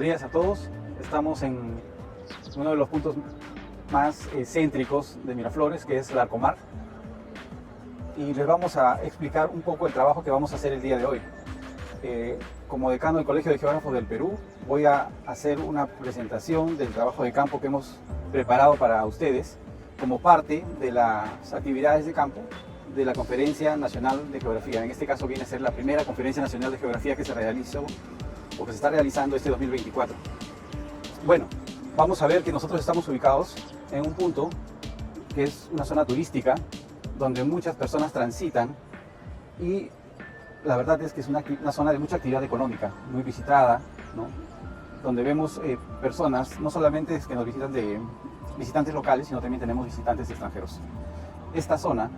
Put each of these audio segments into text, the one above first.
días a todos. Estamos en uno de los puntos más céntricos de Miraflores, que es el Larcomar. Y les vamos a explicar un poco el trabajo que vamos a hacer el día de hoy. Como decano del Colegio de Geógrafos del Perú, voy a hacer una presentación del trabajo de campo que hemos preparado para ustedes como parte de las actividades de campo de la Conferencia Nacional de Geografía. En este caso viene a ser la primera Conferencia Nacional de Geografía que se realizó o que se está realizando este 2024. Bueno, vamos a ver que nosotros estamos ubicados en un punto que es una zona turística donde muchas personas transitan y la verdad es que es una zona de mucha actividad económica, muy visitada, ¿no? Donde vemos personas, no solamente que nos visitan de visitantes locales, sino también tenemos visitantes extranjeros. Esta zona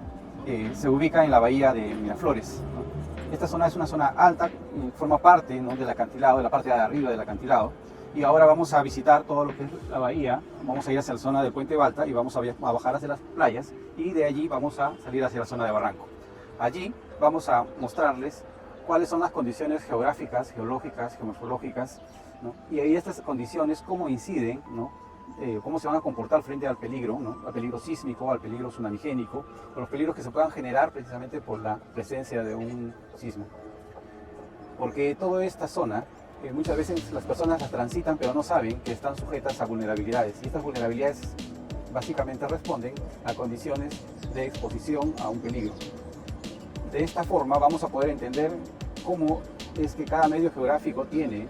se ubica en la bahía de Miraflores, ¿no? Esta zona es una zona alta, forma parte, ¿no?, del acantilado, de la parte de arriba del acantilado. Y ahora vamos a visitar todo lo que es la bahía, vamos a ir hacia la zona del Puente Balta y vamos a bajar hacia las playas y de allí vamos a salir hacia la zona de Barranco. Allí vamos a mostrarles cuáles son las condiciones geográficas, geológicas, geomorfológicas, ¿no? Y ahí estas condiciones cómo inciden, ¿no? Cómo se van a comportar frente al peligro, ¿no? Al peligro sísmico, al peligro tsunamigénico, o los peligros que se puedan generar precisamente por la presencia de un sismo. Porque toda esta zona, muchas veces las personas la transitan pero no saben que están sujetas a vulnerabilidades, y estas vulnerabilidades básicamente responden a condiciones de exposición a un peligro. De esta forma vamos a poder entender cómo es que cada medio geográfico tiene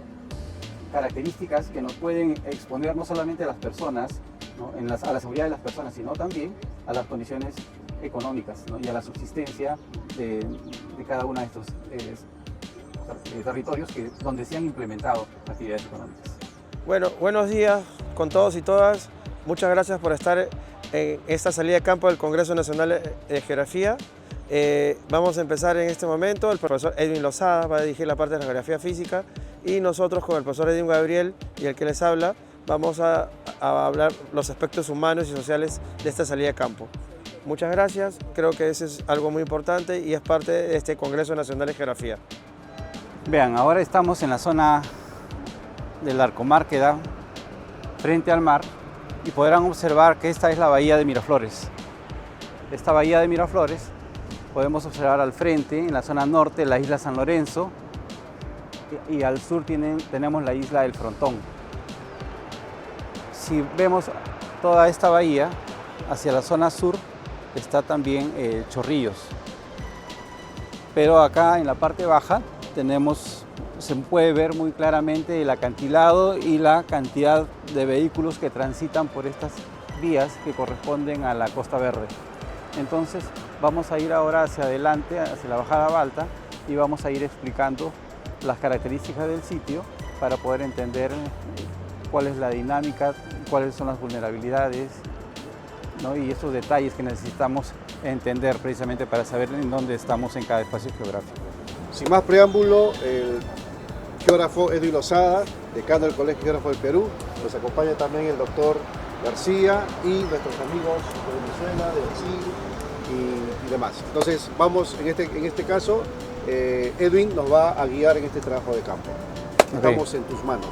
características que nos pueden exponer no solamente a las personas, ¿no?, a la seguridad de las personas, sino también a las condiciones económicas, ¿no?, y a la subsistencia de cada uno de estos territorios donde se han implementado actividades económicas. Bueno, buenos días con todos y todas. Muchas gracias por estar en esta salida de campo del Congreso Nacional de Geografía. Vamos a empezar en este momento. El profesor Edwin Lozada va a dirigir la parte de la geografía física y nosotros con el profesor Edwin Gabriel y el que les habla vamos a hablar los aspectos humanos y sociales de esta salida de campo. Muchas gracias, creo que eso es algo muy importante y es parte de este Congreso Nacional de Geografía. Vean, ahora estamos en la zona del Larcomar que da frente al mar y podrán observar que esta es la bahía de Miraflores. Esta bahía de Miraflores podemos observar al frente, en la zona norte, la isla San Lorenzo y al sur tenemos la isla del Frontón. Si vemos toda esta bahía, hacia la zona sur está también Chorrillos. Pero acá en la parte baja se puede ver muy claramente el acantilado y la cantidad de vehículos que transitan por estas vías que corresponden a la Costa Verde. Entonces vamos a ir ahora hacia adelante, hacia la bajada Balta, y vamos a ir explicando las características del sitio para poder entender cuál es la dinámica, cuáles son las vulnerabilidades, ¿no?, y esos detalles que necesitamos entender precisamente para saber en dónde estamos en cada espacio geográfico. Sin más preámbulo, el geógrafo Edwin Lozada, decano del Colegio de Geógrafos del Perú, nos acompaña también el doctor García y nuestros amigos de Venezuela, de Brasil y demás. Entonces vamos, en este caso, Edwin nos va a guiar en este trabajo de campo. Estamos en tus manos.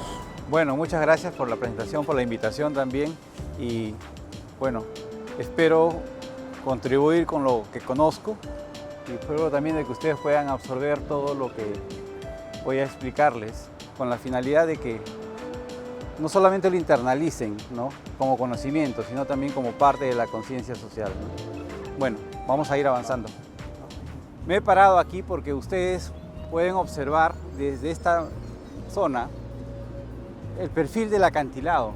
Bueno, muchas gracias por la presentación, por la invitación también, y bueno, espero contribuir con lo que conozco y espero también de que ustedes puedan absorber todo lo que voy a explicarles con la finalidad de que no solamente lo internalicen, ¿no?, como conocimiento, sino también como parte de la conciencia social, ¿no? Bueno, vamos a ir avanzando. Me he parado aquí porque ustedes pueden observar desde esta zona el perfil del acantilado,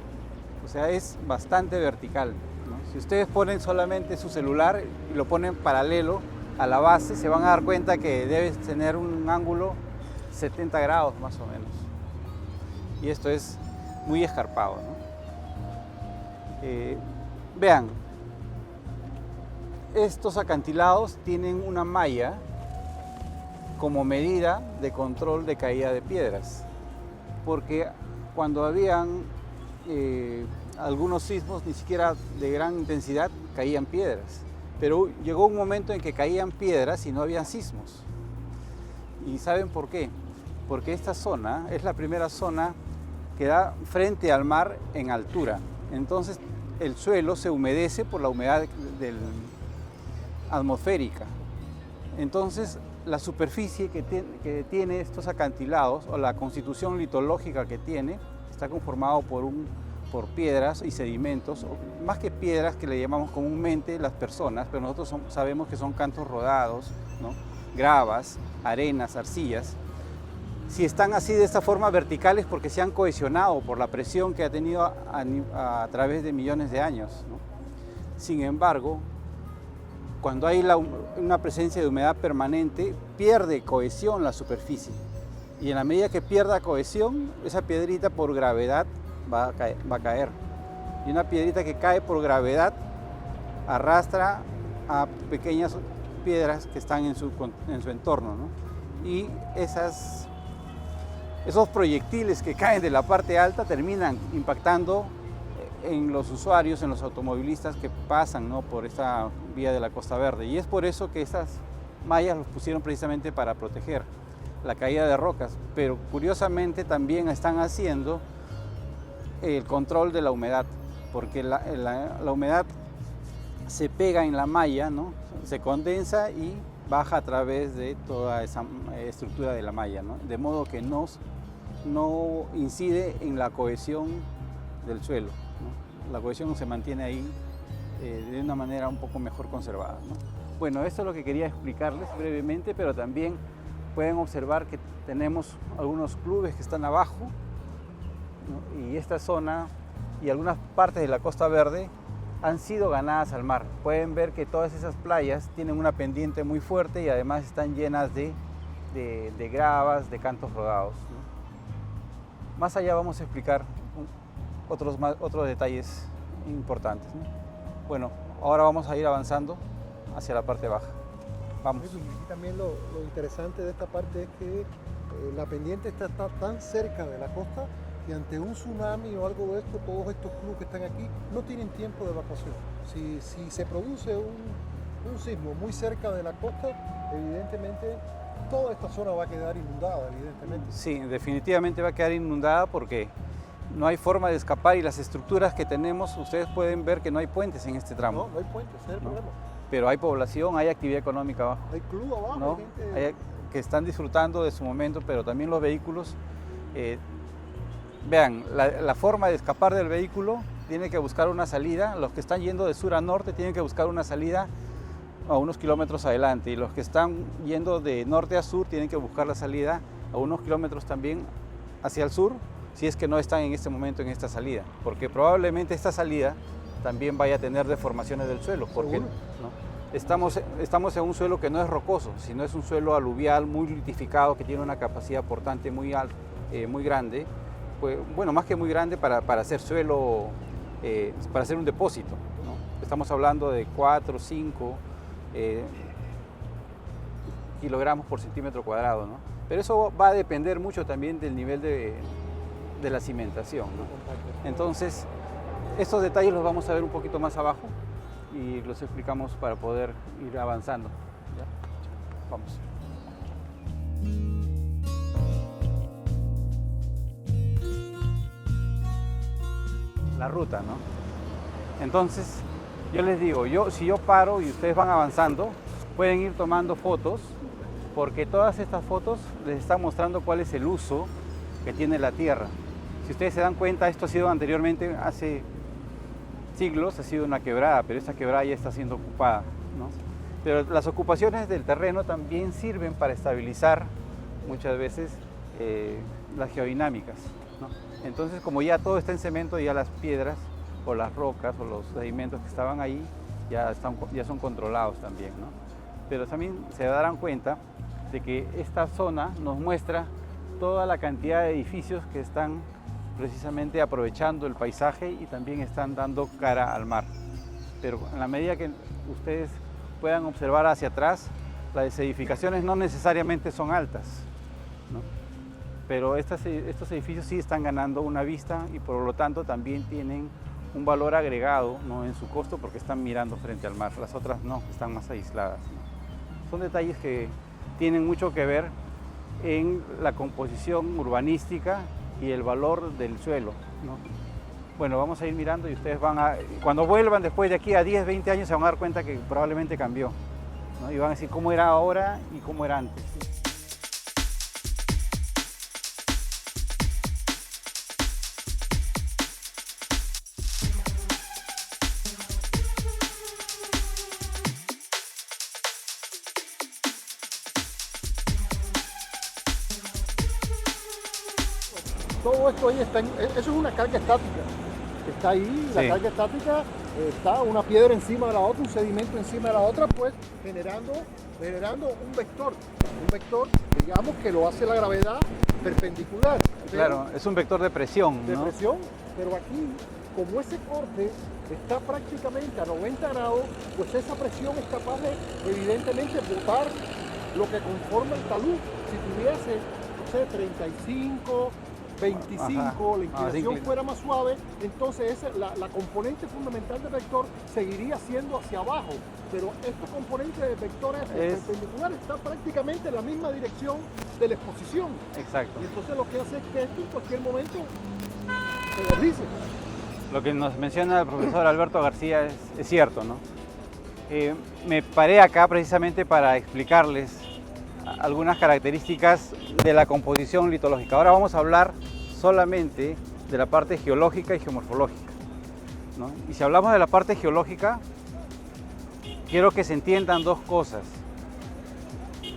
o sea, es bastante vertical, ¿no? Si ustedes ponen solamente su celular y lo ponen paralelo a la base, se van a dar cuenta que debe tener un ángulo 70 grados más o menos. Y esto es muy escarpado, ¿no? Vean, estos acantilados tienen una malla como medida de control de caída de piedras, porque cuando habían algunos sismos, ni siquiera de gran intensidad, caían piedras. Pero llegó un momento en que caían piedras y no habían sismos. ¿Y saben por qué? Porque esta zona es la primera zona que da frente al mar en altura. Entonces el suelo se humedece por la humedad atmosférica. Entonces la superficie que tiene estos acantilados, o la constitución litológica que tiene, está conformado por piedras y sedimentos, más que piedras que le llamamos comúnmente las personas, pero nosotros sabemos que son cantos rodados, ¿no? Gravas, arenas, arcillas. Si están así de esta forma verticales, porque se han cohesionado por la presión que ha tenido a través de millones de años, ¿no? Sin embargo, cuando hay una presencia de humedad permanente, pierde cohesión la superficie. Y en la medida que pierda cohesión, esa piedrita por gravedad va a caer. Y una piedrita que cae por gravedad arrastra a pequeñas piedras que están en su entorno, ¿no? Y esos proyectiles que caen de la parte alta terminan impactando en los usuarios, en los automovilistas que pasan, ¿no?, por esta vía de la Costa Verde. Y es por eso que estas mallas los pusieron precisamente para proteger la caída de rocas, pero curiosamente también están haciendo el control de la humedad, porque la humedad se pega en la malla, ¿no?, se condensa y baja a través de toda esa estructura de la malla, ¿no?, de modo que no incide en la cohesión del suelo, ¿no? La cohesión se mantiene ahí de una manera un poco mejor conservada, ¿no? Bueno, esto es lo que quería explicarles brevemente, pero también pueden observar que tenemos algunos clubes que están abajo, ¿no? Y esta zona y algunas partes de la Costa Verde han sido ganadas al mar. Pueden ver que todas esas playas tienen una pendiente muy fuerte y además están llenas de gravas, de cantos rodados, ¿no? Más allá vamos a explicar otros detalles importantes, ¿no? Bueno, ahora vamos a ir avanzando hacia la parte baja. Vamos. Y también lo interesante de esta parte es que la pendiente está tan cerca de la costa que ante un tsunami o algo de esto, todos estos clubes que están aquí no tienen tiempo de evacuación. Si se produce un sismo muy cerca de la costa, evidentemente toda esta zona va a quedar inundada, evidentemente. Sí, definitivamente va a quedar inundada porque no hay forma de escapar y las estructuras que tenemos, ustedes pueden ver que no hay puentes en este tramo. No hay puentes, ese es el problema. Pero hay población, hay actividad económica abajo. Hay club abajo, ¿no? Hay gente que están disfrutando de su momento, pero también los vehículos. Vean, la forma de escapar del vehículo tiene que buscar una salida. Los que están yendo de sur a norte tienen que buscar una salida a unos kilómetros adelante, y los que están yendo de norte a sur tienen que buscar la salida a unos kilómetros también hacia el sur, si es que no están en este momento en esta salida, porque probablemente esta salida también vaya a tener deformaciones del suelo, porque ¿no? Estamos en un suelo que no es rocoso, sino es un suelo aluvial muy litificado que tiene una capacidad portante muy grande, pues, bueno, más que muy grande para hacer suelo, para hacer un depósito, ¿no? Estamos hablando de 4 o 5 kilogramos por centímetro cuadrado, ¿no? Pero eso va a depender mucho también del nivel de la cimentación, ¿no? Entonces, estos detalles los vamos a ver un poquito más abajo y los explicamos para poder ir avanzando. ¿Ya? Vamos. La ruta, ¿no? Entonces, yo les digo, si yo paro y ustedes van avanzando, pueden ir tomando fotos, porque todas estas fotos les están mostrando cuál es el uso que tiene la tierra. Si ustedes se dan cuenta, esto ha sido anteriormente, hace siglos, ha sido una quebrada, pero esta quebrada ya está siendo ocupada, ¿no? Pero las ocupaciones del terreno también sirven para estabilizar muchas veces las geodinámicas, ¿no? Entonces, como ya todo está en cemento, ya las piedras o las rocas o los sedimentos que estaban ahí ya son controlados también, ¿no? Pero también se darán cuenta de que esta zona nos muestra toda la cantidad de edificios que están precisamente aprovechando el paisaje y también están dando cara al mar. Pero en la medida que ustedes puedan observar hacia atrás, las edificaciones no necesariamente son altas, ¿no? Pero estos edificios sí están ganando una vista y por lo tanto también tienen un valor agregado, ¿no?, en su costo, porque están mirando frente al mar. Las otras no, están más aisladas, ¿no? Son detalles que tienen mucho que ver en la composición urbanística y el valor del suelo, ¿no? Bueno, vamos a ir mirando y ustedes cuando vuelvan después de aquí a 10, 20 años se van a dar cuenta que probablemente cambió, ¿no? Y van a decir cómo era ahora y cómo era antes. Todo esto ahí eso es una carga estática que está ahí, la Sí. carga estática está una piedra encima de la otra, un sedimento encima de la otra, pues generando un vector, digamos, que lo hace la gravedad perpendicular. Claro, es un vector de presión, De ¿no? presión, pero aquí, como ese corte está prácticamente a 90 grados, pues esa presión es capaz de, evidentemente, botar lo que conforma el talud. Si tuviese, no sé, 35, 25, Ajá. la inclinación Inclin- fuera más suave, entonces la componente fundamental del vector seguiría siendo hacia abajo. Pero este componente del vector perpendicular está prácticamente en la misma dirección de la exposición. Exacto. Y entonces lo que hace es que esto en cualquier momento se deslice. Lo que nos menciona el profesor Alberto García es cierto, ¿no? Me paré acá precisamente para explicarles algunas características de la composición litológica. Ahora vamos a hablar solamente de la parte geológica y geomorfológica, ¿no? Y si hablamos de la parte geológica, quiero que se entiendan dos cosas.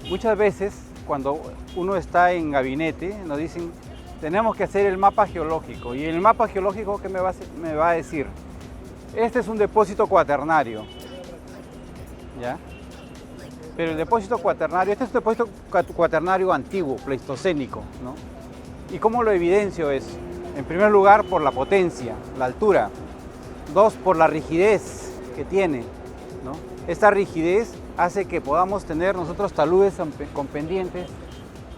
Muchas veces, cuando uno está en gabinete, nos dicen, tenemos que hacer el mapa geológico. Y el mapa geológico, ¿qué me va a decir? Este es un depósito cuaternario, ¿ya? Pero el depósito cuaternario, este es un depósito cuaternario antiguo, pleistocénico, ¿no? ¿Y cómo lo evidencio eso? En primer lugar, por la potencia, la altura. Dos, por la rigidez que tiene, ¿no? Esta rigidez hace que podamos tener nosotros taludes con pendientes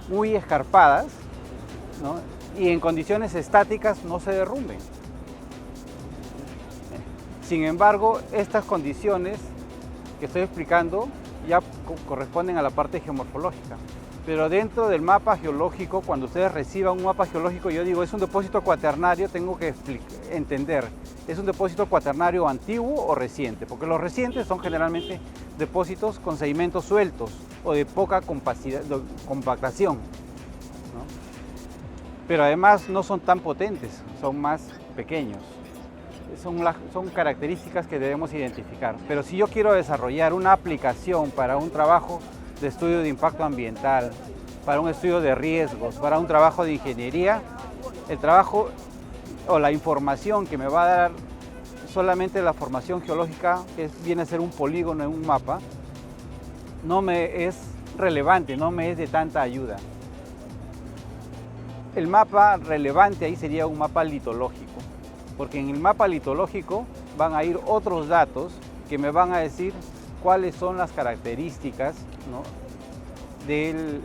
muy escarpadas, ¿no? Y en condiciones estáticas no se derrumben. Sin embargo, estas condiciones que estoy explicando ya corresponden a la parte geomorfológica. Pero dentro del mapa geológico, cuando ustedes reciban un mapa geológico, yo digo, es un depósito cuaternario, tengo que entender, ¿es un depósito cuaternario antiguo o reciente? Porque los recientes son generalmente depósitos con sedimentos sueltos o de poca compactación, ¿no? Pero además no son tan potentes, son más pequeños. Son características que debemos identificar. Pero si yo quiero desarrollar una aplicación para un trabajo de estudio de impacto ambiental, para un estudio de riesgos, para un trabajo de ingeniería, el trabajo o la información que me va a dar solamente la formación geológica, que viene a ser un polígono en un mapa, no me es relevante, no me es de tanta ayuda. El mapa relevante ahí sería un mapa litológico, porque en el mapa litológico van a ir otros datos que me van a decir cuáles son las características, ¿no?, de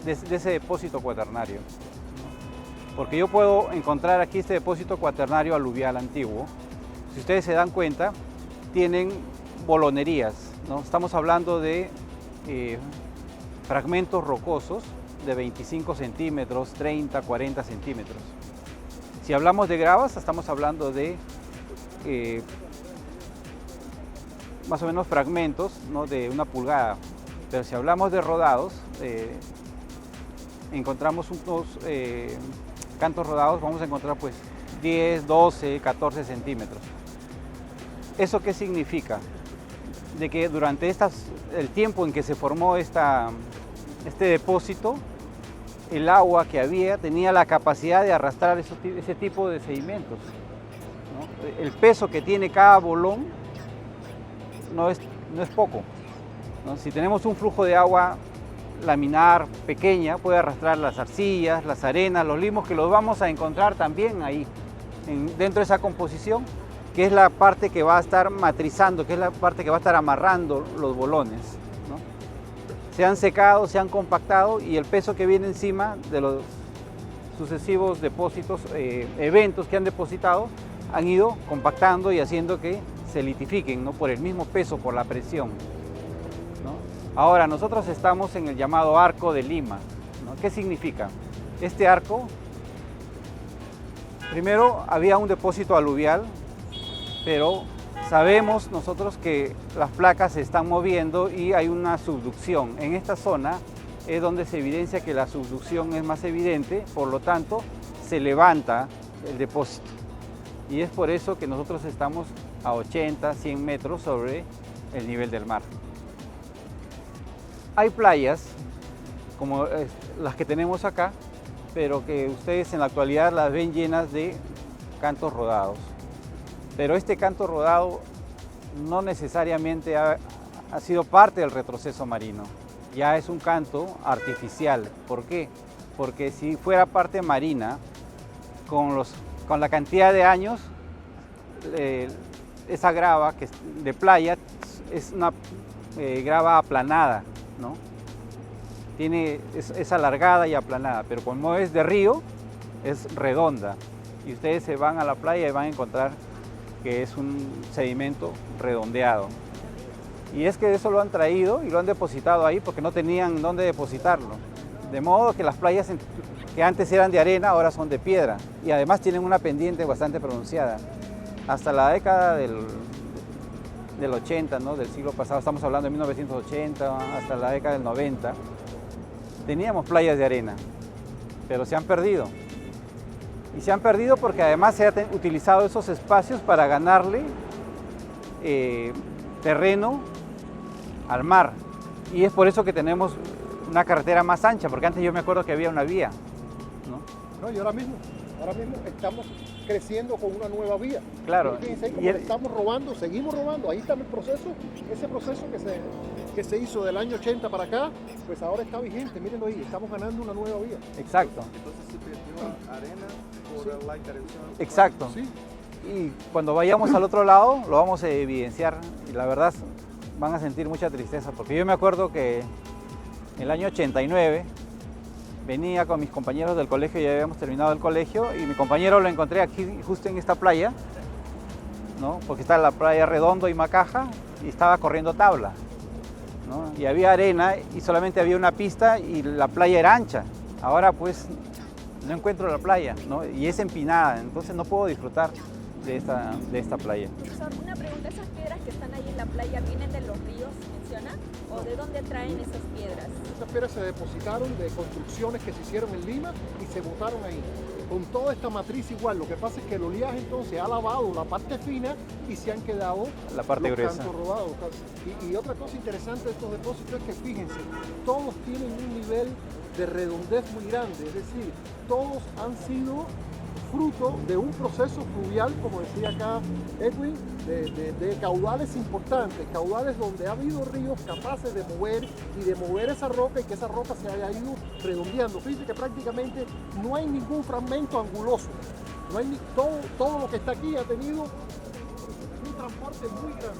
ese depósito cuaternario, ¿no? Porque yo puedo encontrar aquí este depósito cuaternario aluvial antiguo. Si ustedes se dan cuenta, tienen bolonerías, ¿no? Estamos hablando de fragmentos rocosos de 25 centímetros, 30, 40 centímetros. Si hablamos de gravas, estamos hablando de más o menos fragmentos, ¿no?, de 1 pulgada. Pero si hablamos de rodados, encontramos unos cantos rodados, vamos a encontrar pues 10, 12, 14 centímetros. ¿Eso qué significa? De que durante el tiempo en que se formó este depósito, el agua que había tenía la capacidad de arrastrar ese tipo de sedimentos, ¿no? El peso que tiene cada bolón no es poco, ¿no? Si tenemos un flujo de agua laminar pequeña, puede arrastrar las arcillas, las arenas, los limos, que los vamos a encontrar también ahí, dentro de esa composición, que es la parte que va a estar matrizando, que es la parte que va a estar amarrando los bolones, ¿no? Se han secado, se han compactado y el peso que viene encima de los sucesivos depósitos, eventos que han depositado, han ido compactando y haciendo que se litifiquen, ¿no?, por el mismo peso, por la presión, ¿no? Ahora, nosotros estamos en el llamado Arco de Lima, ¿no? ¿Qué significa? Este arco Primero había un depósito aluvial, pero sabemos nosotros que las placas se están moviendo y hay una subducción. En esta zona es donde se evidencia que la subducción es más evidente, por lo tanto se levanta el depósito. Y es por eso que nosotros estamos a 80, 100 metros sobre el nivel del mar. Hay playas como las que tenemos acá, pero que ustedes en la actualidad las ven llenas de cantos rodados. Pero este canto rodado no necesariamente ha sido parte del retroceso marino. Ya es un canto artificial. ¿Por qué? Porque si fuera parte marina, con la cantidad de años, esa grava que es de playa es una grava aplanada, ¿no? Es alargada y aplanada, pero como es de río, es redonda. Y ustedes se van a la playa y van a encontrar que es un sedimento redondeado. Y es que eso lo han traído y lo han depositado ahí porque no tenían dónde depositarlo. De modo que las playas que antes eran de arena ahora son de piedra y además tienen una pendiente bastante pronunciada. Hasta la década del 80, ¿no? Del siglo pasado, estamos hablando de 1980, hasta la década del 90, teníamos playas de arena, pero se han perdido. Y se han perdido porque además se han utilizado esos espacios para ganarle terreno al mar. Y es por eso que tenemos una carretera más ancha, porque antes yo me acuerdo que había una vía, ¿no? No, y ahora mismo estamos creciendo con una nueva vía. Claro. Fíjense cómo estamos robando, seguimos robando. Ahí está el proceso, ese proceso que se hizo del año 80 para acá, pues ahora está vigente. Mírenlo ahí, estamos ganando una nueva vía. Exacto. Entonces se perdió arena por la intervención. Exacto. Sí. Y cuando vayamos al otro lado lo vamos a evidenciar y la verdad van a sentir mucha tristeza porque yo me acuerdo que en el año 89 venía con mis compañeros del colegio, ya habíamos terminado el colegio y mi compañero lo encontré aquí justo en esta playa, ¿no? Porque está la playa Redondo y Macaja y estaba corriendo tabla, ¿no? Y había arena y solamente había una pista y la playa era ancha. Ahora pues no encuentro la playa, ¿no? Y es empinada, entonces no puedo disfrutar de esta playa. Profesor, una pregunta, ¿esas piedras que están ahí en la playa vienen de los ríos, menciona? ¿O de dónde traen esas piedras? Esas piedras se depositaron de construcciones que se hicieron en Lima y se botaron ahí. Con toda esta matriz igual, lo que pasa es que el oleaje entonces ha lavado la parte fina y se han quedado la parte los gruesa. cantos rodados. Y otra cosa interesante de estos depósitos es que fíjense, todos tienen un nivel de redondez muy grande, es decir, todos han sido fruto de un proceso fluvial, como decía acá Edwin, de caudales importantes, caudales donde ha habido ríos capaces de mover esa roca y que esa roca se haya ido redondeando. Fíjense que prácticamente no hay ningún fragmento anguloso, no hay todo lo que está aquí ha tenido un transporte muy grande,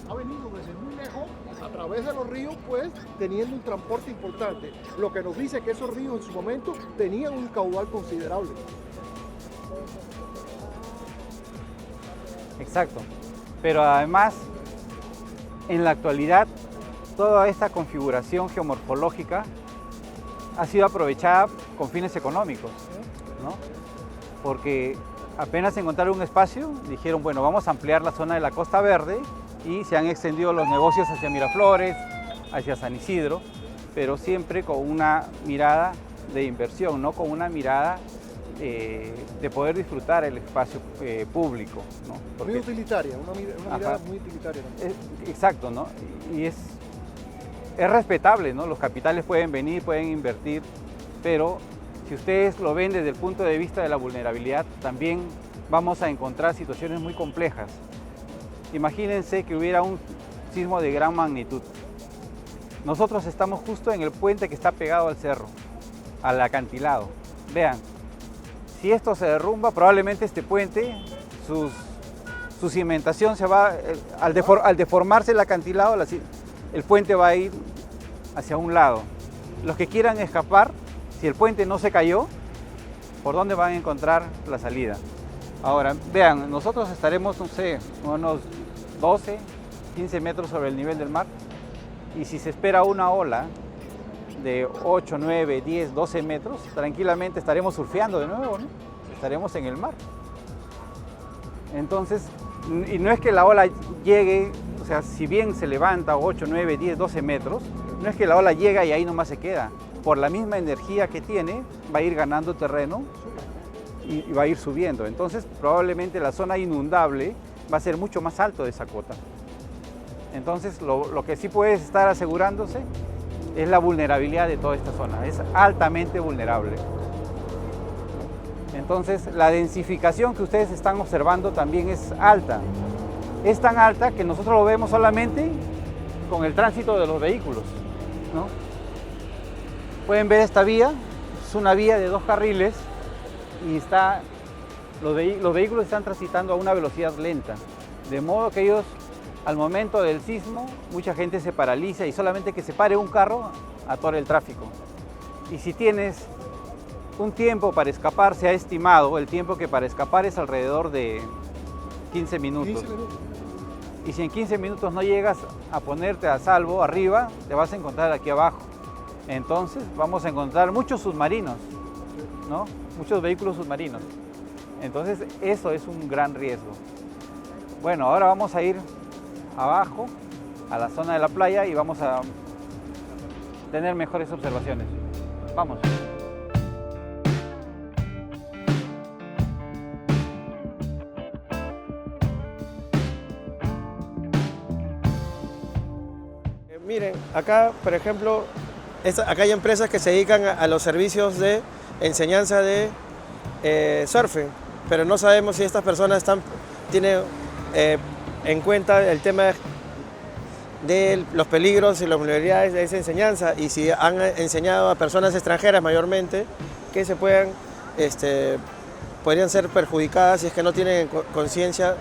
ha venido desde muy lejos a través de los ríos, pues teniendo un transporte importante, lo que nos dice que esos ríos en su momento tenían un caudal considerable. Exacto, pero además en la actualidad toda esta configuración geomorfológica ha sido aprovechada con fines económicos, ¿no? Porque apenas encontraron un espacio, dijeron, bueno, vamos a ampliar la zona de la Costa Verde y se han extendido los negocios hacia Miraflores, hacia San Isidro, pero siempre con una mirada de inversión, no con una mirada de poder disfrutar el espacio público, ¿no? Porque, Muy utilitaria, una mirada ajá, muy utilitaria también. exacto, ¿no? Y es respetable, ¿no? Los capitales pueden venir, pueden invertir, pero si ustedes lo ven desde el punto de vista de la vulnerabilidad, también vamos a encontrar situaciones muy complejas. Imagínense que hubiera un sismo de gran magnitud. Nosotros estamos justo en el puente que está pegado al cerro, al acantilado. Vean, si esto se derrumba, probablemente este puente, su cimentación se va, al deformarse el acantilado, el puente va a ir hacia un lado. Los que quieran escapar, si el puente no se cayó, ¿por dónde van a encontrar la salida? Ahora, vean, nosotros estaremos, no sé, unos 12, 15 metros sobre el nivel del mar, y si se espera una ola de 8, 9, 10, 12 metros, tranquilamente estaremos surfeando de nuevo, ¿no? Estaremos en el mar. Entonces, y no es que la ola llegue, o sea, si bien se levanta 8, 9, 10, 12 metros, no es que la ola llega y ahí nomás se queda. Por la misma energía que tiene, va a ir ganando terreno y va a ir subiendo. Entonces, probablemente la zona inundable va a ser mucho más alto de esa cota. Entonces, lo que sí puedes estar asegurándose es la vulnerabilidad de toda esta zona. Es altamente vulnerable. Entonces, la densificación que ustedes están observando también es alta. Es tan alta que nosotros lo vemos solamente con el tránsito de los vehículos, ¿no? Pueden ver esta vía, es una vía de 2 carriles y los vehículos están transitando a una velocidad lenta, de modo que ellos, al momento del sismo, mucha gente se paraliza y solamente que se pare un carro atora el tráfico. Y si tienes un tiempo para escapar, se ha estimado el tiempo que para escapar es alrededor de 15 minutos. 15 minutos. Y si en 15 minutos no llegas a ponerte a salvo arriba, te vas a encontrar aquí abajo. Entonces vamos a encontrar muchos submarinos, ¿no? Muchos vehículos submarinos. Entonces eso es un gran riesgo. Bueno, ahora vamos a ir abajo, a la zona de la playa y vamos a tener mejores observaciones. Vamos. Miren, acá, por ejemplo, acá hay empresas que se dedican a los servicios de enseñanza de surfing, pero no sabemos si estas personas tienen en cuenta el tema de los peligros y las vulnerabilidades de esa enseñanza y si han enseñado a personas extranjeras mayormente que podrían ser perjudicadas si es que no tienen conciencia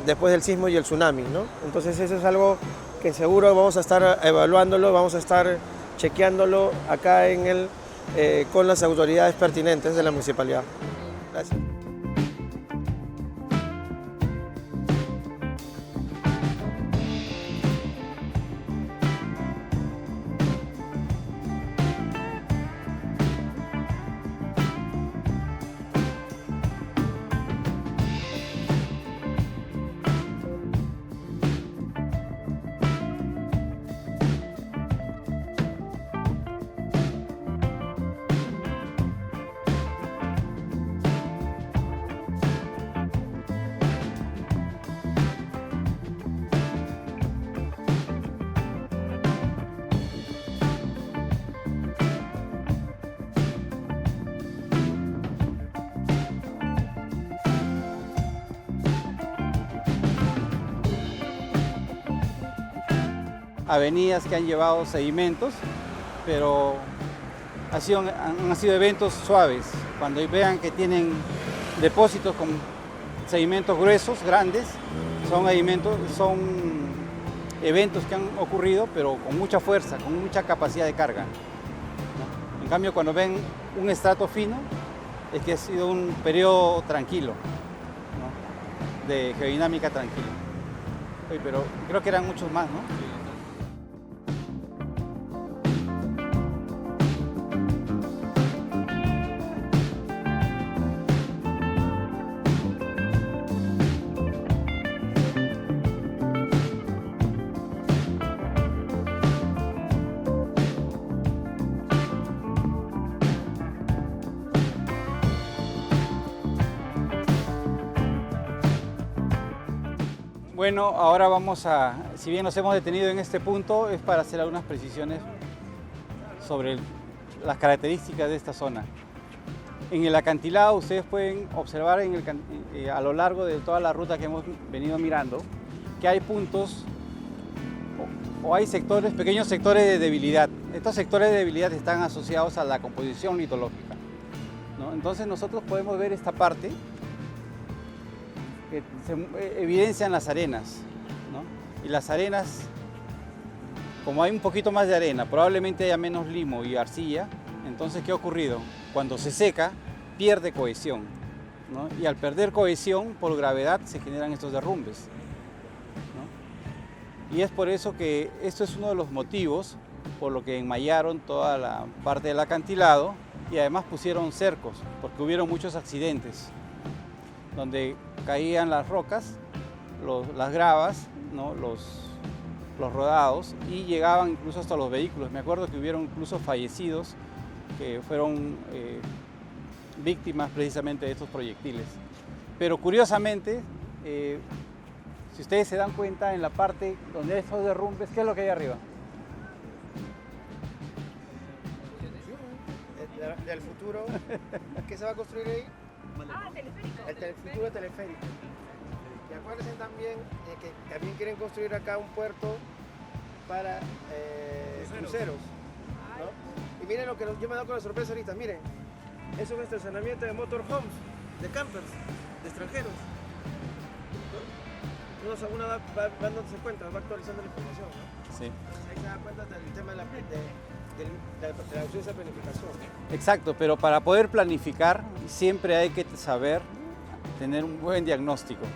después del sismo y el tsunami, ¿no? Entonces eso es algo que seguro vamos a estar evaluándolo, vamos a estar chequeándolo acá con las autoridades pertinentes de la municipalidad. Gracias. Avenidas que han llevado sedimentos, pero han sido eventos suaves. Cuando vean que tienen depósitos con sedimentos gruesos, grandes, son eventos que han ocurrido, pero con mucha fuerza, con mucha capacidad de carga, ¿no? En cambio, cuando ven un estrato fino, es que ha sido un periodo tranquilo, ¿no? De geodinámica tranquila. Oye, pero creo que eran muchos más, ¿no? Bueno, ahora si bien nos hemos detenido en este punto, es para hacer algunas precisiones sobre las características de esta zona. En el acantilado ustedes pueden observar a lo largo de toda la ruta que hemos venido mirando, que hay puntos o hay pequeños sectores de debilidad. Estos sectores de debilidad están asociados a la composición litológica, ¿no? Entonces nosotros podemos ver esta parte que se evidencian las arenas, ¿no? Y las arenas, como hay un poquito más de arena, probablemente haya menos limo y arcilla. Entonces, ¿qué ha ocurrido? Cuando se seca, pierde cohesión, ¿no? Y al perder cohesión, por gravedad, se generan estos derrumbes, ¿no? Y es por eso que esto es uno de los motivos por lo que enmallaron toda la parte del acantilado y además pusieron cercos, porque hubieron muchos accidentes, donde caían las rocas, las gravas, ¿no? los rodados, y llegaban incluso hasta los vehículos. Me acuerdo que hubieron incluso fallecidos que fueron víctimas precisamente de estos proyectiles. Pero curiosamente, si ustedes se dan cuenta, en la parte donde hay estos derrumbes, ¿qué es lo que hay arriba? Del futuro, ¿qué se va a construir ahí? Teleférico. El futuro teleférico. Y acuérdense también que también quieren construir acá un puerto para cruceros, ¿no? Y miren lo que yo me he dado con la sorpresa ahorita, miren, es un estacionamiento de motorhomes, de campers, de extranjeros. Uno va dándose cuenta, va actualizando la información, ¿no? Sí. Ahí se da cuenta del tema de la ausencia de planificación. Exacto, pero para poder planificar siempre hay que saber tener un buen diagnóstico, ¿no?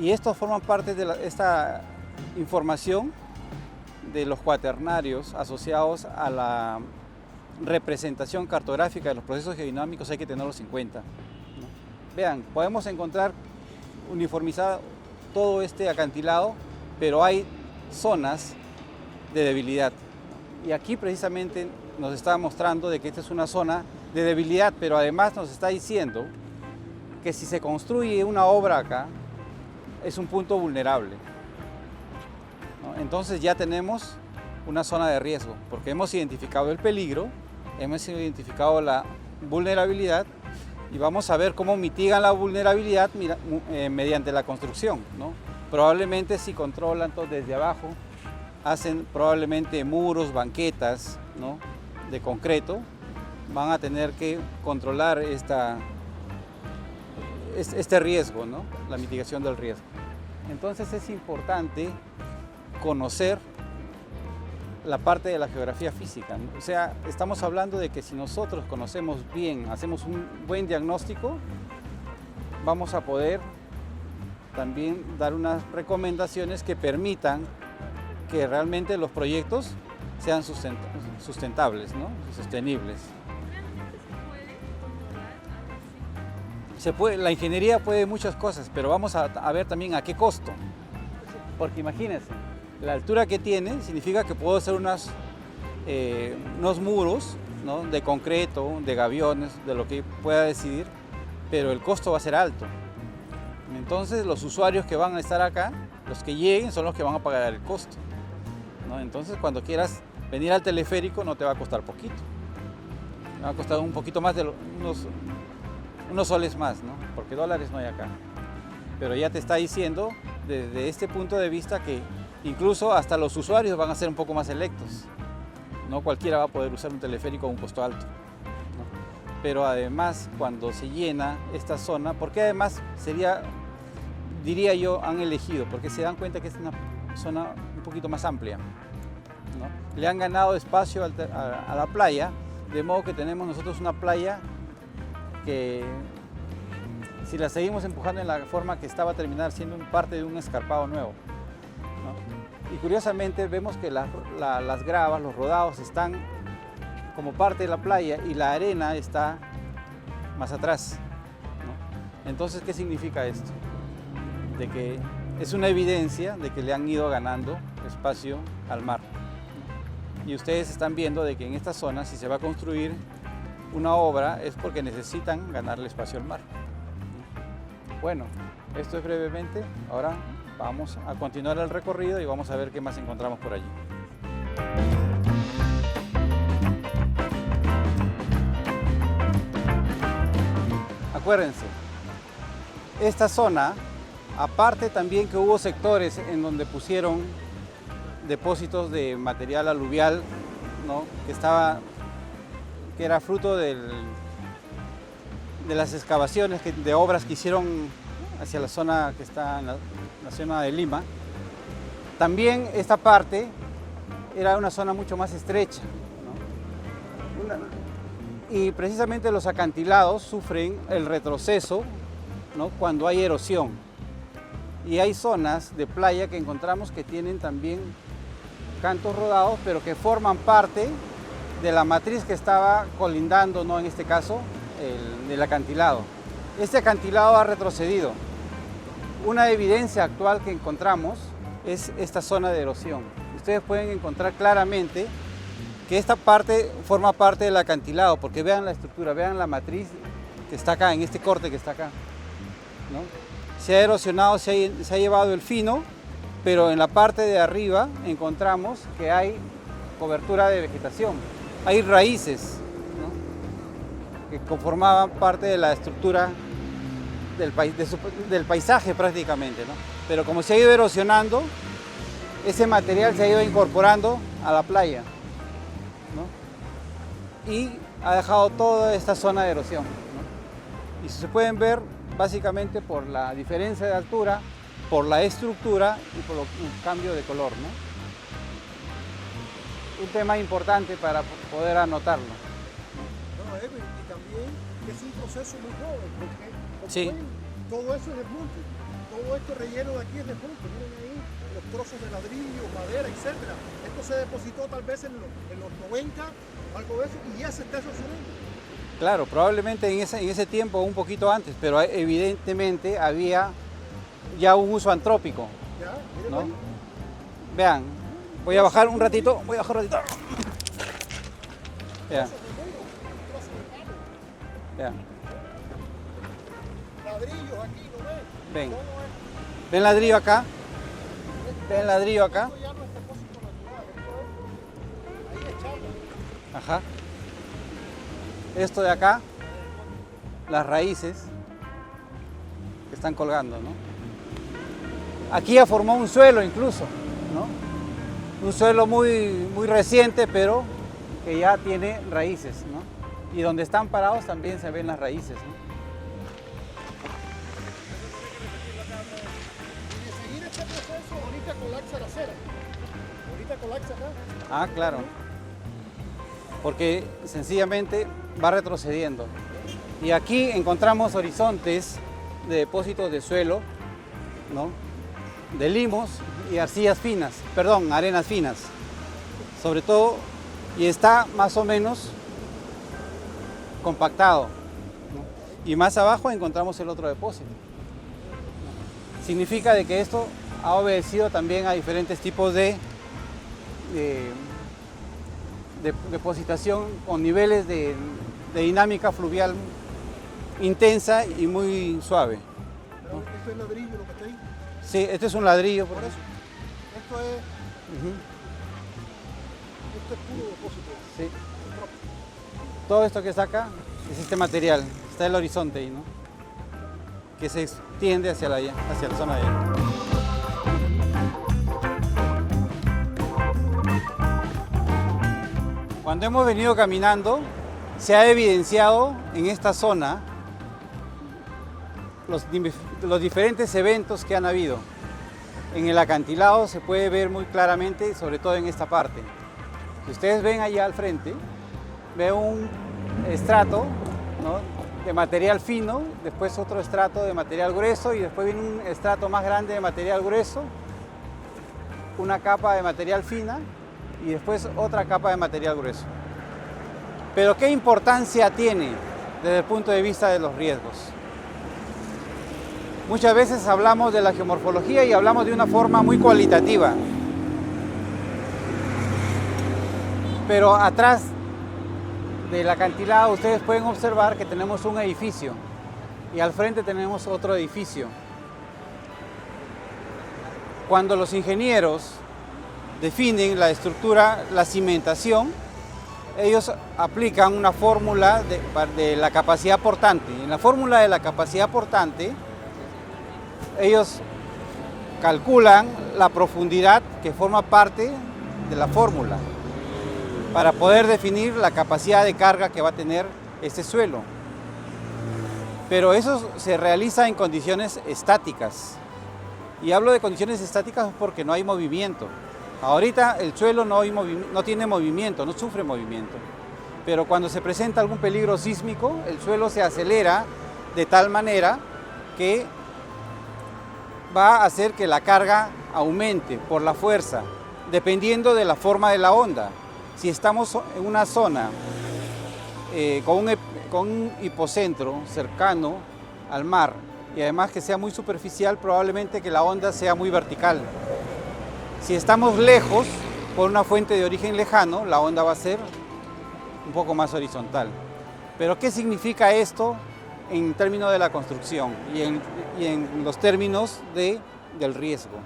Y esto forma parte de esta información de los cuaternarios asociados a la representación cartográfica de los procesos geodinámicos, hay que tenerlos en cuenta, ¿no? Vean, podemos encontrar uniformizado todo este acantilado, pero hay zonas de debilidad. Y aquí precisamente nos está mostrando de que esta es una zona de debilidad, pero además nos está diciendo que si se construye una obra acá, es un punto vulnerable, ¿no? Entonces ya tenemos una zona de riesgo, porque hemos identificado el peligro, hemos identificado la vulnerabilidad y vamos a ver cómo mitigan la vulnerabilidad mediante la construcción, ¿no? Probablemente si controlan todo desde abajo, hacen probablemente muros, banquetas, ¿no? De concreto, van a tener que controlar este riesgo, ¿no? La mitigación del riesgo. Entonces es importante conocer la parte de la geografía física, ¿no? O sea, estamos hablando de que si nosotros conocemos bien, hacemos un buen diagnóstico, vamos a poder también dar unas recomendaciones que permitan que realmente los proyectos sean sustentables, ¿no? Sostenibles. La ingeniería puede muchas cosas, pero vamos a ver también a qué costo. Porque imagínense, la altura que tiene significa que puedo hacer unos muros, ¿no? De concreto, de gaviones, de lo que pueda decidir, pero el costo va a ser alto. Entonces los usuarios que van a estar acá, los que lleguen, son los que van a pagar el costo, ¿no? Entonces cuando quieras venir al teleférico no te va a costar poquito, va a costar un poquito más de unos soles más, ¿no? Porque dólares no hay acá. Pero ya te está diciendo desde este punto de vista que incluso hasta los usuarios van a ser un poco más selectos. No cualquiera va a poder usar un teleférico a un costo alto, ¿no? Pero además cuando se llena esta zona, porque además diría yo, han elegido, porque se dan cuenta que es una zona un poquito más amplia, ¿no? Le han ganado espacio a la playa, de modo que tenemos nosotros una playa que si la seguimos empujando en la forma que estaba a terminar siendo parte de un escarpado nuevo, ¿no? Y curiosamente vemos que las gravas, los rodados están como parte de la playa y la arena está más atrás, ¿no? Entonces, ¿qué significa esto? De que es una evidencia de que le han ido ganando espacio al mar. Y ustedes están viendo de que en esta zona, si se va a construir una obra, es porque necesitan ganarle espacio al mar. Bueno, esto es brevemente. Ahora vamos a continuar el recorrido y vamos a ver qué más encontramos por allí. Acuérdense, esta zona, aparte también que hubo sectores en donde pusieron depósitos de material aluvial, ¿no? que era fruto de las excavaciones, de obras que hicieron hacia la zona que está en la zona de Lima. También esta parte era una zona mucho más estrecha, ¿no? Y precisamente los acantilados sufren el retroceso, ¿no? Cuando hay erosión. Y hay zonas de playa que encontramos que tienen también cantos rodados, pero que forman parte de la matriz que estaba colindando, ¿no? En este caso, del acantilado. Este acantilado ha retrocedido. Una evidencia actual que encontramos es esta zona de erosión. Ustedes pueden encontrar claramente que esta parte forma parte del acantilado, porque vean la estructura, vean la matriz que está acá, en este corte que está acá, ¿no? Se ha erosionado, se ha llevado el fino, pero en la parte de arriba encontramos que hay cobertura de vegetación, hay raíces, ¿no? Que conformaban parte de la estructura del paisaje prácticamente, ¿no? Pero como se ha ido erosionando, ese material se ha ido incorporando a la playa, ¿no? Y ha dejado toda esta zona de erosión, ¿no? Y se pueden ver básicamente por la diferencia de altura, por la estructura y por el cambio de color, ¿no? Un tema importante para poder anotarlo. No, Edwin, y también que es un proceso muy joven, porque como Sí. ven, todo eso es desmonte, todo este relleno de aquí es desmonte, miren ahí los trozos de ladrillo, madera, etc. Esto se depositó tal vez en los 90, algo de eso, y ya se está erosionando. Claro, probablemente en ese tiempo, un poquito antes, pero evidentemente había ya un uso antrópico, Ya, miren ¿no? ahí. Vean, voy a bajar un ratito, Vean, vean, Ladrillos aquí, ¿no ven? ven. Todo esto, ¿Ven ladrillo acá? ¿Ven ladrillo acá? esto ya no es depósito natural, esto es ahí echado. Ajá. Esto de acá, las raíces que están colgando, ¿no? Aquí ya formó un suelo incluso, ¿no? Un suelo muy reciente, pero que ya tiene raíces, ¿no? Y donde están parados también se ven las raíces, ¿no? Y de seguir este proceso, ahorita colapsa la cera. Ahorita colapsa acá. Ah, claro. Porque sencillamente va retrocediendo. Y aquí encontramos horizontes de depósitos de suelo, ¿no? De limos y arcillas finas, perdón, arenas finas, sobre todo, y está más o menos compactado, ¿no? Y más abajo encontramos el otro depósito. Significa de que esto ha obedecido también a diferentes tipos de depositación con niveles de dinámica fluvial intensa y muy suave. Esto es ladrillo lo que está ahí. Sí, este es un ladrillo. Por eso. Esto es, Ujú, esto es puro depósito. sí. Todo esto que está acá es este material. Está el horizonte ahí, ¿no? Que se extiende hacia la zona de allá. Cuando hemos venido caminando, se ha evidenciado en esta zona los diferentes eventos que han habido. En el acantilado se puede ver muy claramente, sobre todo en esta parte. Si ustedes ven allá al frente, ven un estrato, ¿no?, de material fino, después otro estrato de material grueso y después viene un estrato más grande de material grueso, una capa de material fina y después otra capa de material grueso. Pero ¿qué importancia tiene desde el punto de vista de los riesgos? Muchas veces hablamos de la geomorfología y hablamos de una forma muy cualitativa. Pero atrás del acantilado ustedes pueden observar que tenemos un edificio y al frente tenemos otro edificio. Cuando los ingenieros definen la estructura, la cimentación, ellos aplican una fórmula de la capacidad portante. En la fórmula de la capacidad portante, ellos calculan la profundidad que forma parte de la fórmula para poder definir la capacidad de carga que va a tener este suelo. Pero eso se realiza en condiciones estáticas. Y hablo de condiciones estáticas porque no hay movimiento. Ahorita el suelo no tiene movimiento, no sufre movimiento. Pero cuando se presenta algún peligro sísmico, el suelo se acelera de tal manera que va a hacer que la carga aumente por la fuerza, dependiendo de la forma de la onda. Si estamos en una zona con un hipocentro cercano al mar y además que sea muy superficial, probablemente que la onda sea muy vertical. Si estamos lejos, por una fuente de origen lejano, la onda va a ser un poco más horizontal. Pero ¿qué significa esto en términos de la construcción y en los términos del riesgo?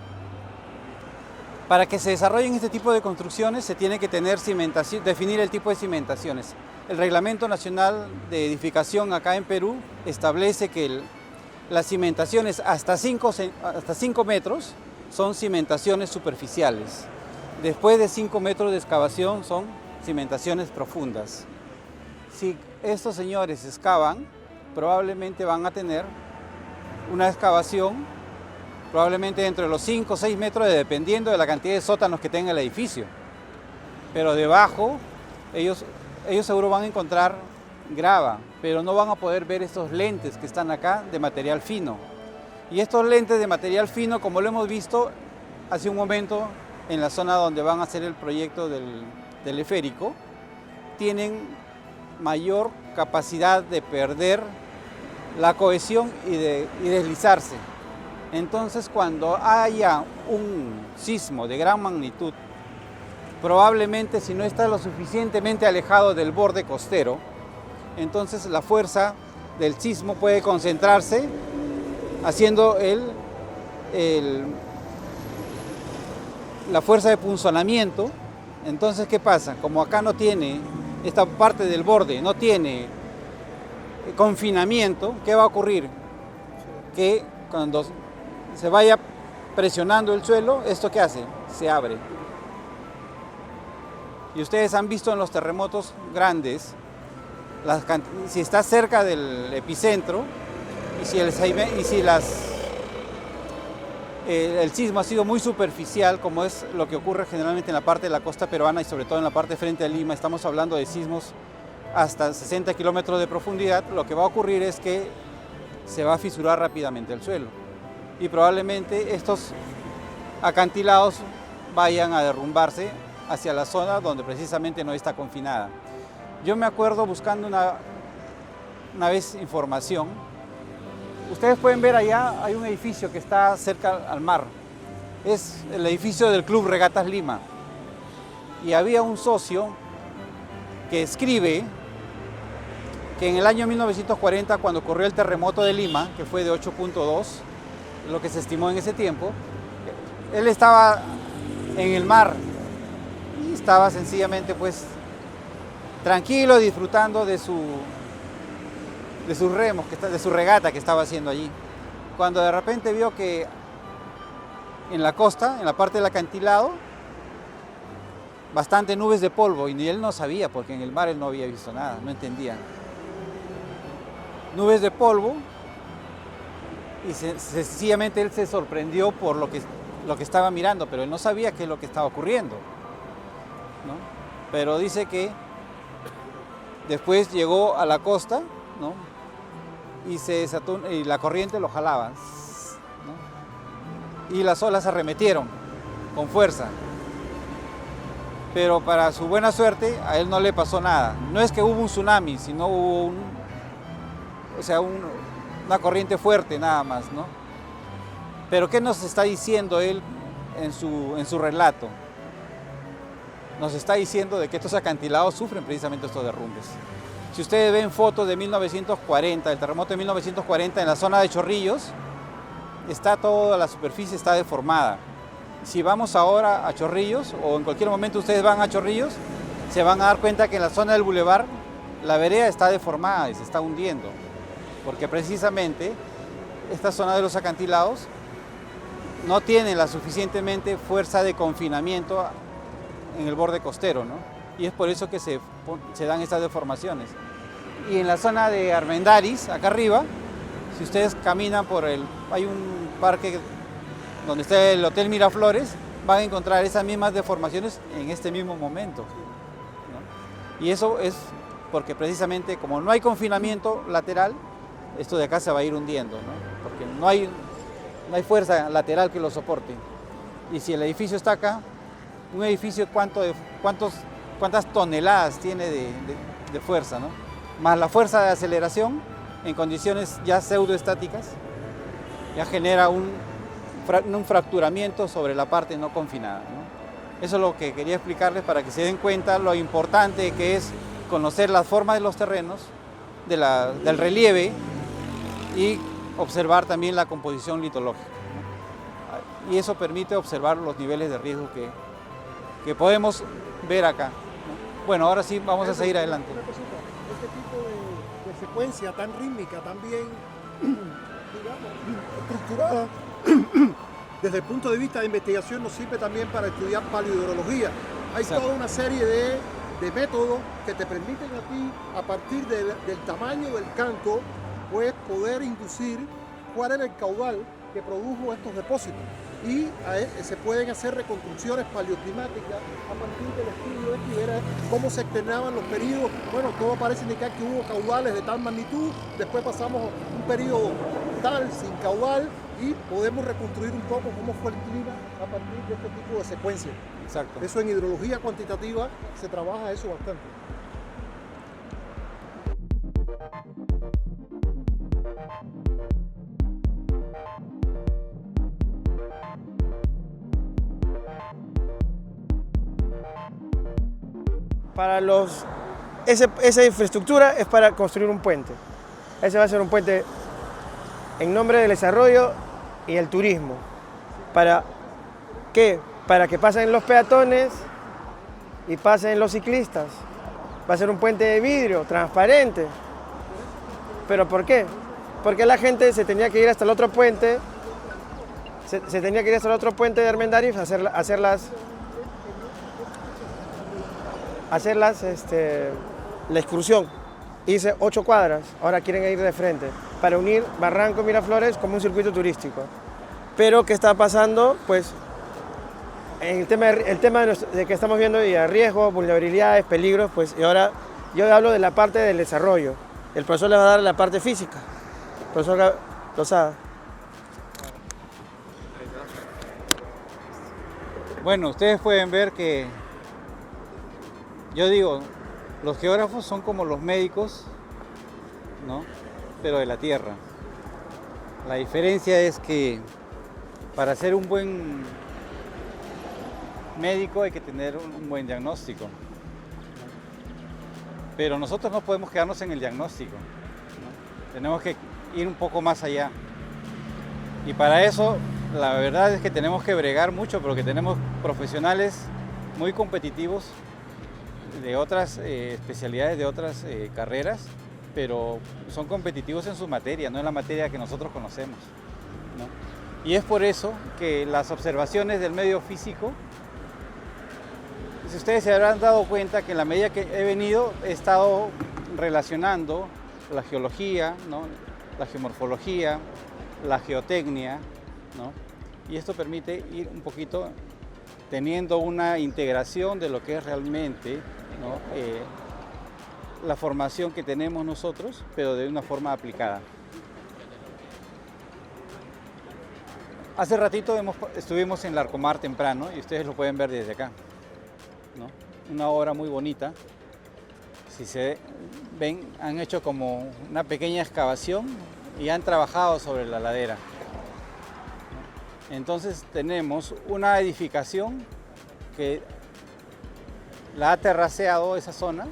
Para que se desarrollen este tipo de construcciones se tiene que tener cimentación, definir el tipo de cimentaciones. El Reglamento Nacional de Edificación acá en Perú establece que las cimentaciones hasta 5 metros son cimentaciones superficiales. Después de 5 metros de excavación son cimentaciones profundas. Si estos señores excavan, probablemente van a tener una excavación probablemente entre los 5 o 6 metros, dependiendo de la cantidad de sótanos que tenga el edificio. Pero debajo, ellos seguro van a encontrar grava, pero no van a poder ver estos lentes que están acá de material fino. Y estos lentes de material fino, como lo hemos visto hace un momento en la zona donde van a hacer el proyecto del teleférico, tienen mayor capacidad de perder la cohesión y deslizarse. Entonces, cuando haya un sismo de gran magnitud, probablemente si no está lo suficientemente alejado del borde costero, entonces la fuerza del sismo puede concentrarse haciendo la fuerza de punzonamiento. Entonces, ¿qué pasa? Como acá no tiene, esta parte del borde no tiene confinamiento, ¿qué va a ocurrir? Que cuando se vaya presionando el suelo, ¿esto qué hace? Se abre. Y ustedes han visto en los terremotos grandes, si está cerca del epicentro y si el sismo ha sido muy superficial, como es lo que ocurre generalmente en la parte de la costa peruana y sobre todo en la parte frente a Lima, estamos hablando de sismos hasta 60 kilómetros de profundidad, lo que va a ocurrir es que se va a fisurar rápidamente el suelo y probablemente estos acantilados vayan a derrumbarse hacia la zona donde precisamente no está confinada. Yo me acuerdo buscando una vez información. Ustedes pueden ver allá, hay un edificio que está cerca al mar. Es el edificio del Club Regatas Lima. Y había un socio que escribe que en el año 1940, cuando ocurrió el terremoto de Lima, que fue de 8.2, lo que se estimó en ese tiempo, él estaba en el mar y estaba sencillamente pues tranquilo, disfrutando de sus remos, de su regata que estaba haciendo allí. Cuando de repente vio que en la costa, en la parte del acantilado, bastante nubes de polvo, y ni él no sabía, porque en el mar él no había visto nada, no entendía. Nubes de polvo, y sencillamente él se sorprendió por lo que estaba mirando, pero él no sabía qué es lo que estaba ocurriendo, ¿no? Pero dice que después llegó a la costa, ¿no? Y se desató, y la corriente lo jalaba, ¿no? Y las olas se arremetieron con fuerza. Pero para su buena suerte, a él no le pasó nada. No es que hubo un tsunami, sino hubo una corriente fuerte nada más, ¿no? Pero ¿qué nos está diciendo él en su relato? Nos está diciendo de que estos acantilados sufren precisamente estos derrumbes. Si ustedes ven fotos de 1940, del terremoto de 1940 en la zona de Chorrillos, toda la superficie está deformada. Si vamos ahora a Chorrillos, o en cualquier momento ustedes van a Chorrillos, se van a dar cuenta que en la zona del bulevar la vereda está deformada y se está hundiendo, porque precisamente esta zona de los acantilados no tiene la suficientemente fuerza de confinamiento en el borde costero, ¿no? Y es por eso que se dan estas deformaciones. Y en la zona de Armendáriz, acá arriba, si ustedes caminan hay un parque donde está el Hotel Miraflores, van a encontrar esas mismas deformaciones en este mismo momento, ¿no? Y eso es porque precisamente como no hay confinamiento lateral, esto de acá se va a ir hundiendo, ¿no? Porque no hay fuerza lateral que lo soporte. Y si el edificio está acá, un edificio, ¿cuántos cuántas toneladas tiene de fuerza, ¿no? Más la fuerza de aceleración en condiciones ya pseudoestáticas, ya genera un fracturamiento sobre la parte no confinada, ¿no? Eso es lo que quería explicarles para que se den cuenta lo importante que es conocer las formas de los terrenos, del relieve y observar también la composición litológica, ¿no? Y eso permite observar los niveles de riesgo que podemos ver acá, ¿no? Bueno, ahora sí vamos a seguir adelante. Una cosita, este tipo de secuencia tan rítmica, tan bien, digamos, estructurada, desde el punto de vista de investigación nos sirve también para estudiar paleohidrología. Hay Exacto. toda una serie de métodos que te permiten a ti, a partir del tamaño del canto, pues poder inducir cuál era el caudal que produjo estos depósitos. Y se pueden hacer reconstrucciones paleoclimáticas a partir del estudio y ver cómo se externaban los periodos. Bueno, todo parece indicar que hubo caudales de tal magnitud, después pasamos un periodo tal sin caudal y podemos reconstruir un poco cómo fue el clima a partir de este tipo de secuencias. Exacto. Eso en hidrología cuantitativa se trabaja eso bastante. Para esa infraestructura es para construir un puente. Ese va a ser un puente en nombre del desarrollo y el turismo. ¿Para qué? Para que pasen los peatones y pasen los ciclistas. Va a ser un puente de vidrio, transparente. ¿Pero por qué? Porque la gente se tenía que ir hasta el otro puente, se tenía que ir hasta el otro puente de Armendáriz a hacer la excursión. Hice 8 cuadras, ahora quieren ir de frente, para unir Barranco y Miraflores como un circuito turístico. Pero ¿qué está pasando? Pues el tema de que estamos viendo hoy día, riesgos, vulnerabilidades, peligros, pues y ahora yo hablo de la parte del desarrollo. El profesor le va a dar la parte física. Profesor Lozada. Bueno, ustedes pueden ver que, yo digo, los geógrafos son como los médicos, ¿no? Pero de la Tierra. La diferencia es que para ser un buen médico hay que tener un buen diagnóstico. Pero nosotros no podemos quedarnos en el diagnóstico, ¿no? Tenemos que ir un poco más allá. Y para eso, la verdad es que tenemos que bregar mucho, porque tenemos profesionales muy competitivos de otras especialidades, de otras carreras, pero son competitivos en su materia, no en la materia que nosotros conocemos, ¿no? Y es por eso que las observaciones del medio físico, si ustedes se habrán dado cuenta que en la medida que he venido, he estado relacionando la geología, ¿no? La geomorfología, la geotecnia, ¿no? Y esto permite ir un poquito teniendo una integración de lo que es realmente, ¿no? La formación que tenemos nosotros, pero de una forma aplicada. Hace ratito estuvimos en Larcomar temprano y ustedes lo pueden ver desde acá, ¿no? Una obra muy bonita. Si se ven, han hecho como una pequeña excavación y han trabajado sobre la ladera. Entonces tenemos una edificación que la ha terraceado esa zona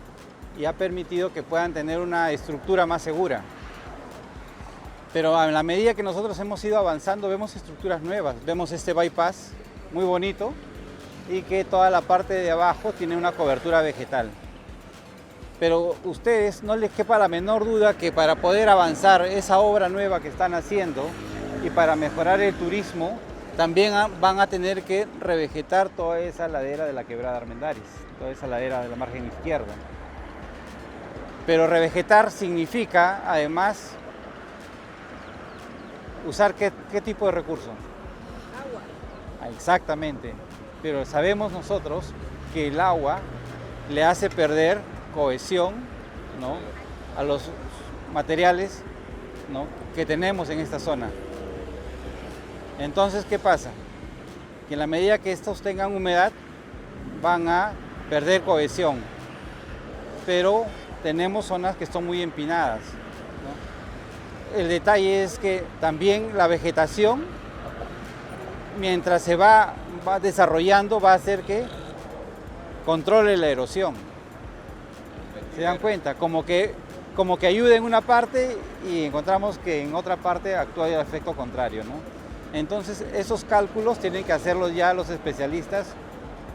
y ha permitido que puedan tener una estructura más segura. Pero a la medida que nosotros hemos ido avanzando, vemos estructuras nuevas. Vemos este bypass muy bonito y que toda la parte de abajo tiene una cobertura vegetal. Pero a ustedes no les quepa la menor duda que para poder avanzar esa obra nueva que están haciendo y para mejorar el turismo, también van a tener que revegetar toda esa ladera de la quebrada Armendáriz, toda esa ladera de la margen izquierda. Pero revegetar significa, además, usar ¿qué tipo de recurso? Agua. Exactamente. Pero sabemos nosotros que el agua le hace perder cohesión, ¿no? A los materiales, ¿no? Que tenemos en esta zona. Entonces, ¿qué pasa? Que en la medida que estos tengan humedad, van a perder cohesión, pero tenemos zonas que son muy empinadas, ¿no? El detalle es que también la vegetación, mientras se va desarrollando, va a hacer que controle la erosión. ¿Se dan cuenta? Como que ayuda en una parte y encontramos que en otra parte actúa el efecto contrario, ¿no? Entonces esos cálculos tienen que hacerlos ya los especialistas,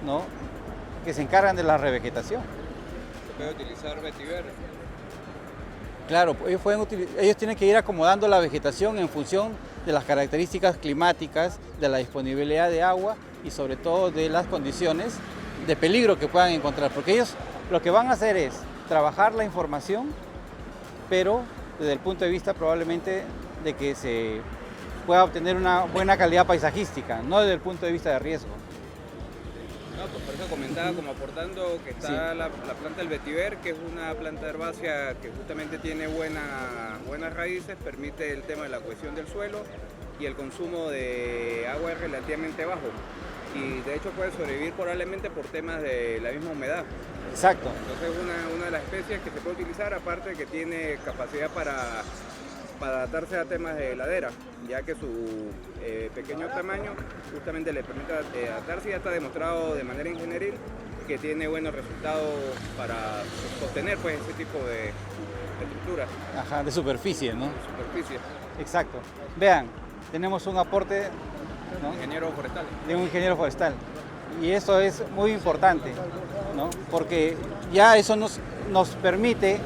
¿no?, que se encargan de la revegetación. ¿Se puede utilizar vetiver? Claro, ellos tienen que ir acomodando la vegetación en función de las características climáticas, de la disponibilidad de agua y sobre todo de las condiciones de peligro que puedan encontrar, porque ellos lo que van a hacer es trabajar la información, pero desde el punto de vista probablemente de que se pueda obtener una buena calidad paisajística, no desde el punto de vista de riesgo. No, pues por eso comentaba como aportando que está Sí. la planta del vetiver, que es una planta herbácea que justamente tiene buenas raíces, permite el tema de la cohesión del suelo y el consumo de agua es relativamente bajo. Y de hecho puede sobrevivir probablemente por temas de la misma humedad. Exacto. Entonces es una de las especies que se puede utilizar, aparte de que tiene capacidad para adaptarse a temas de ladera, ya que su pequeño tamaño justamente le permite adaptarse y ya está demostrado de manera ingenieril que tiene buenos resultados para sostener pues ese tipo de estructuras, Ajá, de superficie, ¿no? de superficie. Exacto. Vean, tenemos un aporte, ¿no?, Ingeniero forestal. de un ingeniero forestal. Y eso es muy importante, ¿no?, porque ya eso nos permite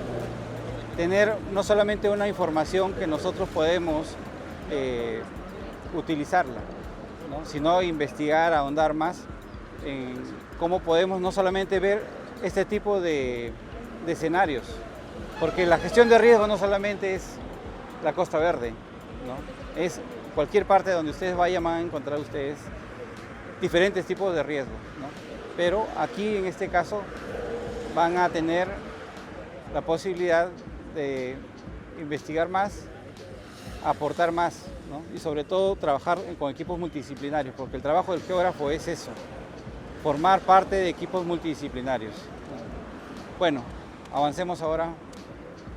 tener no solamente una información que nosotros podemos utilizarla, ¿no?, sino investigar, ahondar más en cómo podemos no solamente ver este tipo de escenarios, porque la gestión de riesgo no solamente es la Costa Verde, ¿no?, es cualquier parte donde ustedes vayan, van a encontrar ustedes diferentes tipos de riesgos, ¿no? Pero aquí en este caso van a tener la posibilidad de investigar más, aportar más, ¿no?, y sobre todo trabajar con equipos multidisciplinarios, porque el trabajo del geógrafo es eso, formar parte de equipos multidisciplinarios. Bueno, avancemos ahora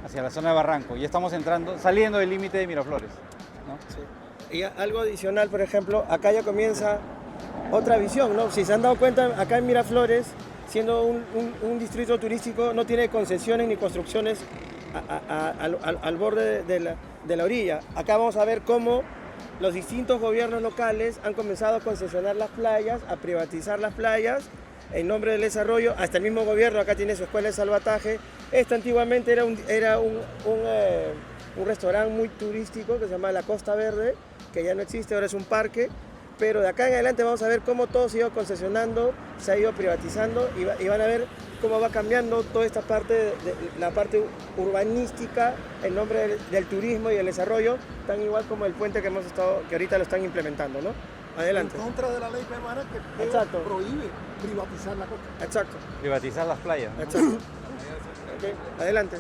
hacia la zona de Barranco. Ya estamos saliendo del límite de Miraflores, ¿no? Sí. Y algo adicional, por ejemplo, acá ya comienza otra visión, ¿no? Si se han dado cuenta, acá en Miraflores, siendo un distrito turístico, no tiene concesiones ni construcciones al borde de la orilla. Acá vamos a ver cómo los distintos gobiernos locales han comenzado a concesionar las playas, a privatizar las playas en nombre del desarrollo. Hasta el mismo gobierno acá tiene su escuela de salvataje. Esto antiguamente era un restaurante muy turístico que se llama La Costa Verde, que ya no existe, ahora es un parque. Pero de acá en adelante vamos a ver cómo todo se ha ido concesionando, se ha ido privatizando y van a ver cómo va cambiando toda esta parte, la parte urbanística en nombre del turismo y el desarrollo, tan igual como el puente que ahorita lo están implementando, ¿no? Adelante. En contra de la ley peruana que Exacto. prohíbe privatizar la costa. Exacto. Privatizar las playas, ¿no? Exacto. Ok, adelante.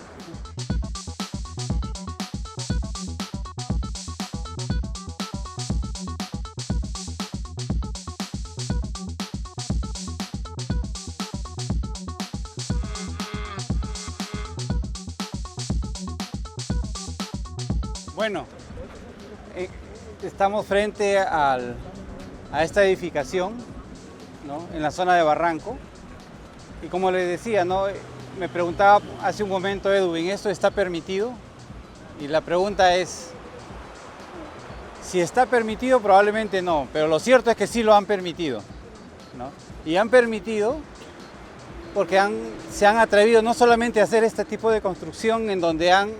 Bueno, estamos frente a esta edificación, ¿no?, en la zona de Barranco. Y como les decía, ¿no?, me preguntaba hace un momento Edwin, ¿esto está permitido? Y la pregunta es, si está permitido, probablemente no, pero lo cierto es que sí lo han permitido, ¿no? Y han permitido porque se han atrevido no solamente a hacer este tipo de construcción en donde han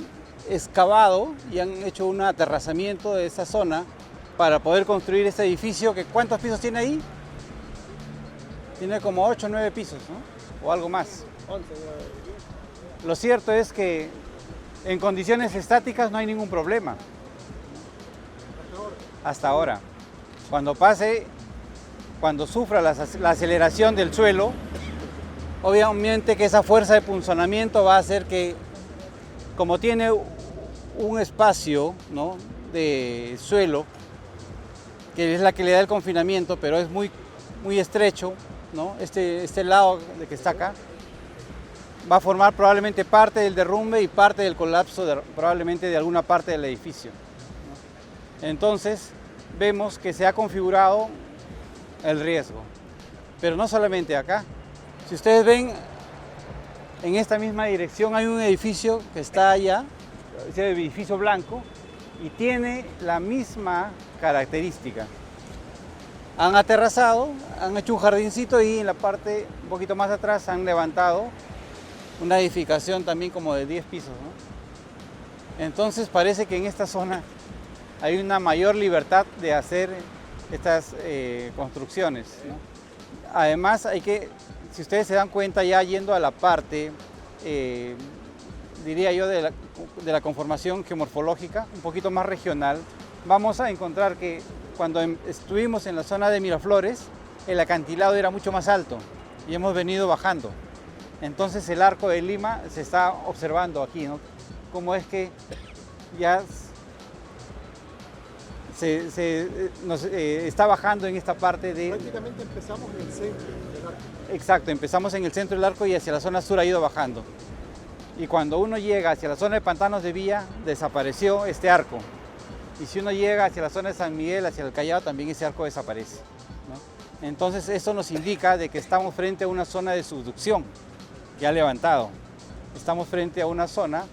excavado y han hecho un aterrazamiento de esa zona para poder construir este edificio que ¿cuántos pisos tiene ahí? Tiene como 8 o 9 pisos, ¿no?, o algo más. 11, Lo cierto es que en condiciones estáticas no hay ningún problema. Hasta ahora. Cuando sufra la aceleración del suelo, obviamente que esa fuerza de punzonamiento va a hacer que, como tiene un espacio, ¿no?, de suelo, que es la que le da el confinamiento, pero es muy, muy estrecho, ¿no? Este lado de que está acá, va a formar probablemente parte del derrumbe y parte del colapso probablemente de alguna parte del edificio, ¿no? Entonces vemos que se ha configurado el riesgo, pero no solamente acá. Si ustedes ven, en esta misma dirección hay un edificio que está allá, es el edificio blanco, y tiene la misma característica. Han aterrazado, han hecho un jardincito y en la parte un poquito más atrás han levantado una edificación también como de 10 pisos, ¿no? Entonces parece que en esta zona hay una mayor libertad de hacer estas construcciones, ¿no? Además si ustedes se dan cuenta, ya yendo a la parte, diría yo, de la conformación geomorfológica, un poquito más regional, vamos a encontrar que cuando estuvimos en la zona de Miraflores, el acantilado era mucho más alto y hemos venido bajando. Entonces el arco de Lima se está observando aquí, ¿no? Cómo es que ya está bajando en esta parte de... Prácticamente empezamos en el centro del arco. Exacto, empezamos en el centro del arco y hacia la zona sur ha ido bajando. Y cuando uno llega hacia la zona de Pantanos de Villa, desapareció este arco. Y si uno llega hacia la zona de San Miguel, hacia el Callao, también ese arco desaparece, ¿no? Entonces eso nos indica de que estamos frente a una zona de subducción que ha levantado. Estamos frente a una zona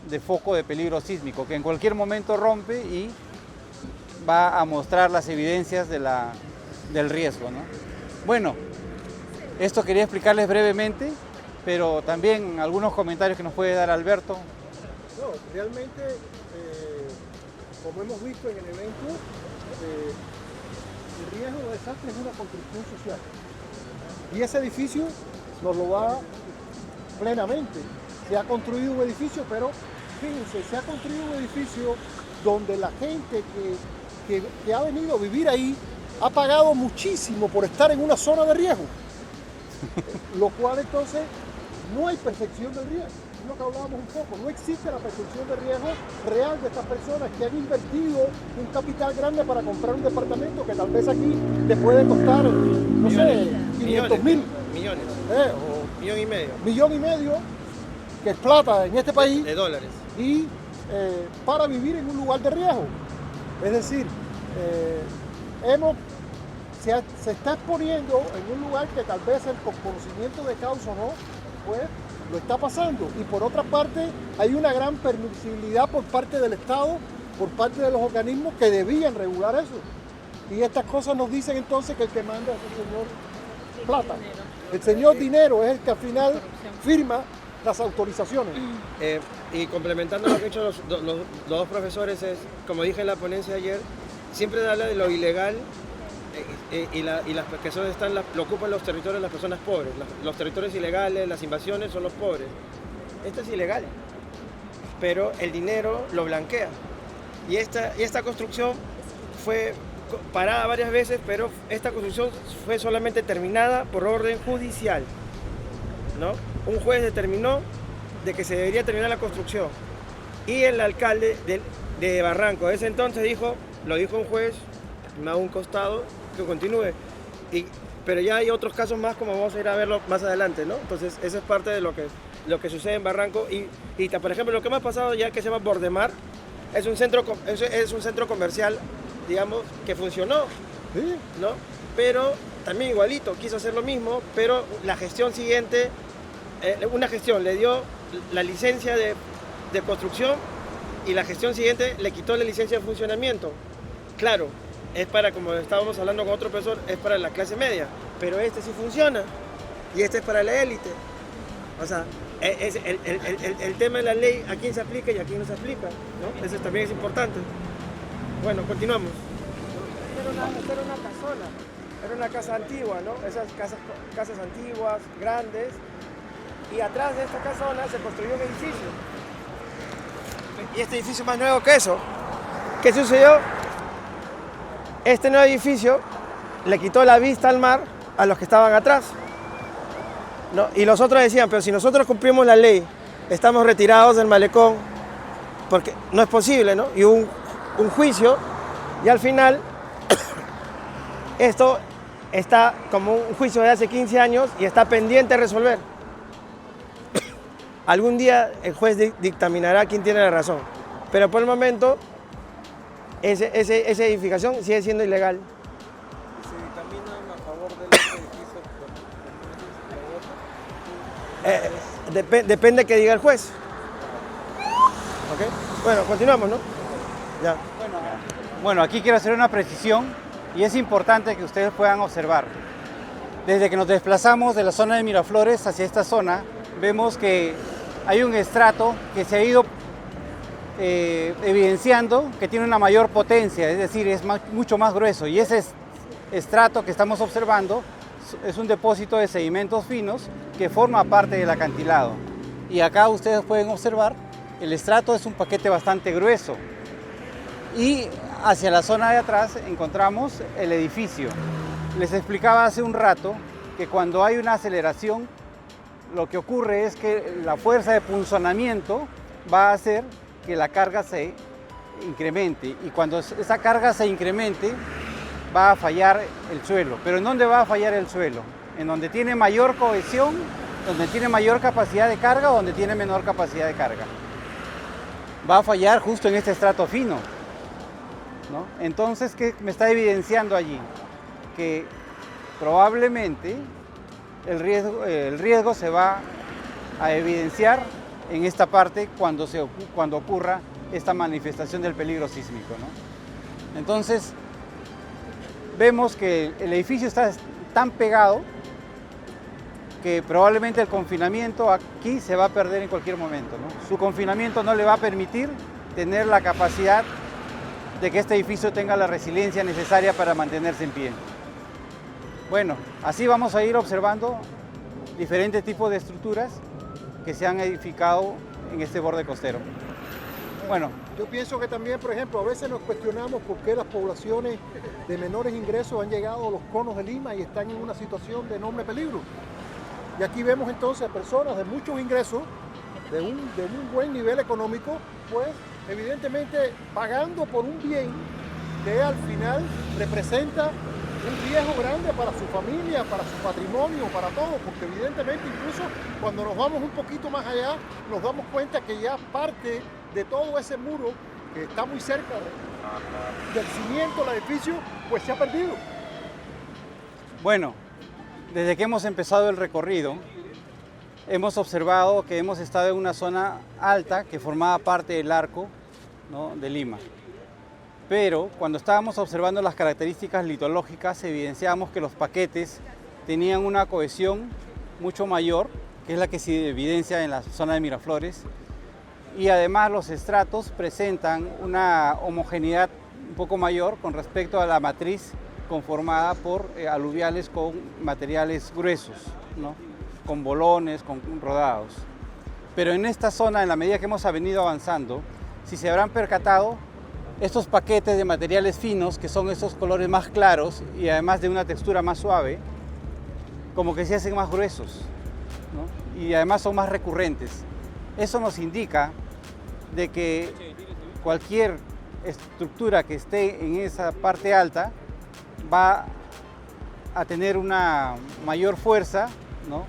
de foco de peligro sísmico que en cualquier momento rompe y va a mostrar las evidencias del riesgo, ¿no? Bueno, esto quería explicarles brevemente, pero también algunos comentarios que nos puede dar Alberto. No, realmente, como hemos visto en el evento, el riesgo de desastre es una construcción social. Y ese edificio nos lo da plenamente. Se ha construido un edificio, pero fíjense, se ha construido un edificio donde la gente que ha venido a vivir ahí ha pagado muchísimo por estar en una zona de riesgo. Lo cual entonces no hay percepción del riesgo. Es lo que hablábamos un poco, no existe la percepción de riesgo real de estas personas que han invertido un capital grande para comprar un departamento que tal vez aquí le puede costar, no sé, 500 mil. Millones. O Millón y medio. millón y medio, que es plata en este país, De dólares. y para vivir en un lugar de riesgo. Es decir, se está exponiendo en un lugar que tal vez con conocimiento de causa o no, pues lo está pasando. Y por otra parte, hay una gran permisibilidad por parte del Estado, por parte de los organismos que debían regular eso. Y estas cosas nos dicen entonces que el que manda es el señor Plata. El señor Dinero es el que al final firma las autorizaciones. Y complementando lo que han hecho los dos profesores, es, como dije en la ponencia ayer, siempre habla de lo ilegal y las que lo ocupan los territorios de las personas pobres. Los territorios ilegales, las invasiones son los pobres. Esto es ilegal, pero el dinero lo blanquea. Y esta construcción fue parada varias veces, pero esta construcción fue solamente terminada por orden judicial, ¿no? Un juez determinó de que se debería terminar la construcción y el alcalde de Barranco de ese entonces lo dijo un juez, a un costado, que continúe. Pero ya hay otros casos más, como vamos a ir a verlo más adelante, ¿no? Entonces eso es parte de lo que sucede en Barranco y por ejemplo lo que me ha pasado ya que se llama Bordemar es un centro comercial, digamos, que funcionó, ¿Sí? ¿no? Pero también igualito, quiso hacer lo mismo, pero la gestión siguiente, una gestión le dio la licencia de construcción y la gestión siguiente le quitó la licencia de funcionamiento. Claro, es para, como estábamos hablando con otro profesor, es para la clase media, pero este sí funciona y este es para la élite. O sea, el tema de la ley, a quién se aplica y a quién no se aplica, ¿no? Eso también es importante. Bueno, continuamos. Era una casona, era una casa antigua, ¿no? Esas casas antiguas, grandes, y atrás de esta casona se construyó un edificio. Y este edificio más nuevo que eso. ¿Qué sucedió? Este nuevo edificio le quitó la vista al mar a los que estaban atrás, ¿no? Y los otros decían, pero si nosotros cumplimos la ley, estamos retirados del malecón, porque no es posible, ¿no? Y hubo un juicio y al final esto está como un juicio de hace 15 años y está pendiente de resolver. Algún día el juez dictaminará quién tiene la razón, pero por el momento esa edificación sigue siendo ilegal. ¿Se dictaminan a favor del edificio? Depende que diga el juez. ¿Okay? Bueno, continuamos, ¿no? Ya. Bueno, aquí quiero hacer una precisión y es importante que ustedes puedan observar. Desde que nos desplazamos de la zona de Miraflores hacia esta zona, vemos que hay un estrato que se ha ido evidenciando que tiene una mayor potencia, es decir, es mucho más grueso, y ese estrato que estamos observando es un depósito de sedimentos finos que forma parte del acantilado. Y acá ustedes pueden observar, el estrato es un paquete bastante grueso. Y hacia la zona de atrás encontramos el edificio. Les explicaba hace un rato que cuando hay una aceleración, lo que ocurre es que la fuerza de punzonamiento va a hacer que la carga se incremente. Y cuando esa carga se incremente, va a fallar el suelo. ¿Pero en dónde va a fallar el suelo? En donde tiene mayor cohesión, donde tiene mayor capacidad de carga o donde tiene menor capacidad de carga. Va a fallar justo en este estrato fino, ¿no? Entonces, ¿qué me está evidenciando allí? Que probablemente el riesgo se va a evidenciar en esta parte cuando ocurra esta manifestación del peligro sísmico, ¿no? Entonces, vemos que el edificio está tan pegado que probablemente el confinamiento aquí se va a perder en cualquier momento, ¿no? Su confinamiento no le va a permitir tener la capacidad de que este edificio tenga la resiliencia necesaria para mantenerse en pie. Bueno, así vamos a ir observando diferentes tipos de estructuras que se han edificado en este borde costero. Bueno, yo pienso que también, por ejemplo, a veces nos cuestionamos por qué las poblaciones de menores ingresos han llegado a los conos de Lima y están en una situación de enorme peligro. Y aquí vemos entonces personas de muchos ingresos, de un buen nivel económico, pues evidentemente pagando por un bien que al final representa un riesgo grande para su familia, para su patrimonio, para todo, porque evidentemente incluso cuando nos vamos un poquito más allá, nos damos cuenta que ya parte de todo ese muro que está muy cerca del cimiento del edificio, pues se ha perdido. Bueno, desde que hemos empezado el recorrido, hemos observado que hemos estado en una zona alta que formaba parte del arco, ¿no?, de Lima. Pero cuando estábamos observando las características litológicas, evidenciamos que los paquetes tenían una cohesión mucho mayor, que es la que se evidencia en la zona de Miraflores, y además los estratos presentan una homogeneidad un poco mayor con respecto a la matriz conformada por aluviales con materiales gruesos, ¿no?, con bolones, con rodados. Pero en esta zona, en la medida que hemos venido avanzando, si se habrán percatado, estos paquetes de materiales finos, que son estos colores más claros y además de una textura más suave, como que se hacen más gruesos, ¿no?, y además son más recurrentes. Eso nos indica de que cualquier estructura que esté en esa parte alta va a tener una mayor fuerza, ¿no?,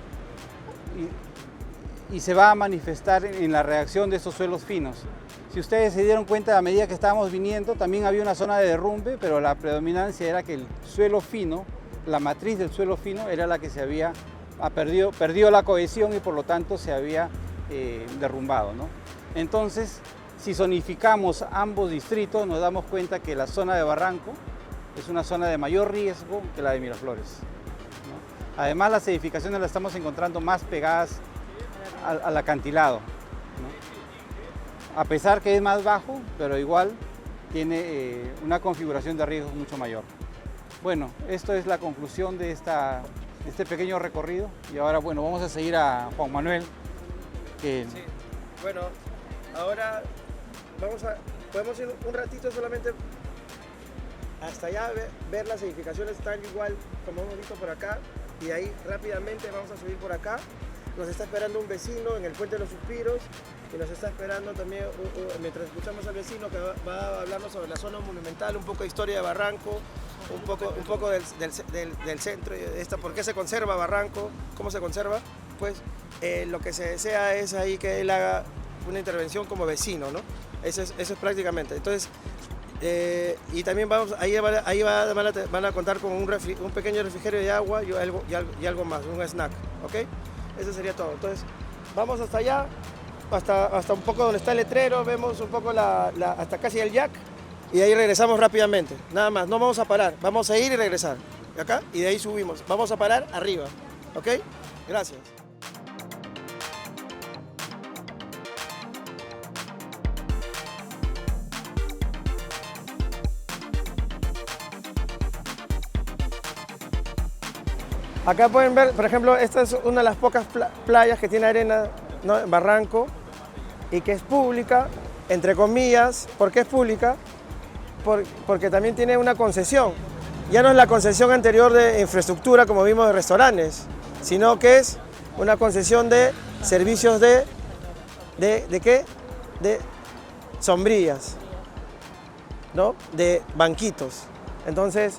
y se va a manifestar en la reacción de estos suelos finos. Si ustedes se dieron cuenta, a medida que estábamos viniendo, también había una zona de derrumbe, pero la predominancia era que el suelo fino, la matriz del suelo fino, era la que se había perdido la cohesión y por lo tanto se había derrumbado, ¿no? Entonces, si zonificamos ambos distritos, nos damos cuenta que la zona de Barranco es una zona de mayor riesgo que la de Miraflores, ¿no? Además, las edificaciones las estamos encontrando más pegadas al acantilado, ¿no?, a pesar que es más bajo, pero igual tiene una configuración de riesgo mucho mayor. Bueno, esto es la conclusión de este pequeño recorrido y ahora, bueno, vamos a seguir a Juan Manuel. Sí. Bueno, ahora podemos ir un ratito solamente hasta allá, ver las edificaciones tal igual como hemos visto por acá, y de ahí rápidamente vamos a subir por acá. Nos está esperando un vecino en el Puente de los Suspiros y nos está esperando también, mientras escuchamos al vecino, que va a hablarnos sobre la zona monumental, un poco de historia de Barranco, un poco del centro, por qué se conserva Barranco, cómo se conserva, pues lo que se desea es ahí que él haga una intervención como vecino, ¿no? Eso es prácticamente. Entonces, y también van a contar con un pequeño refrigerio de agua y algo más, un snack, ¿ok? Eso sería todo. Entonces, vamos hasta allá, hasta un poco donde está el letrero, vemos un poco hasta casi el jack, y de ahí regresamos rápidamente, nada más, no vamos a parar, vamos a ir y regresar, acá, y de ahí subimos, vamos a parar arriba, ¿ok? Gracias. Acá pueden ver, por ejemplo, esta es una de las pocas playas que tiene arena, ¿no? En Barranco, y que es pública, entre comillas. ¿Por qué es pública? Porque también tiene una concesión. Ya no es la concesión anterior de infraestructura, como vimos de restaurantes, sino que es una concesión de servicios ¿de qué? De sombrillas, ¿no? De banquitos. Entonces,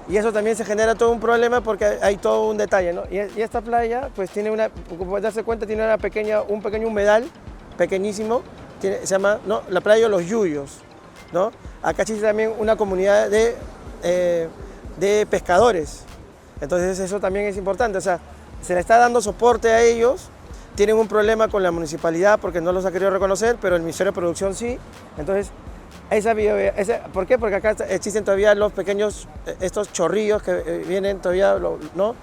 y eso también se genera todo un problema porque hay todo un detalle, ¿no? Y esta playa, pues tiene como puedes darse cuenta, tiene un pequeño humedal, pequeñísimo, se llama, ¿no? La playa de los Yuyos, ¿no? Acá existe también una comunidad de pescadores, entonces eso también es importante, o sea, se le está dando soporte a ellos, tienen un problema con la municipalidad porque no los ha querido reconocer, pero el Ministerio de Producción sí, entonces ¿por qué? Porque acá existen todavía los pequeños, estos chorrillos que vienen todavía, ¿no?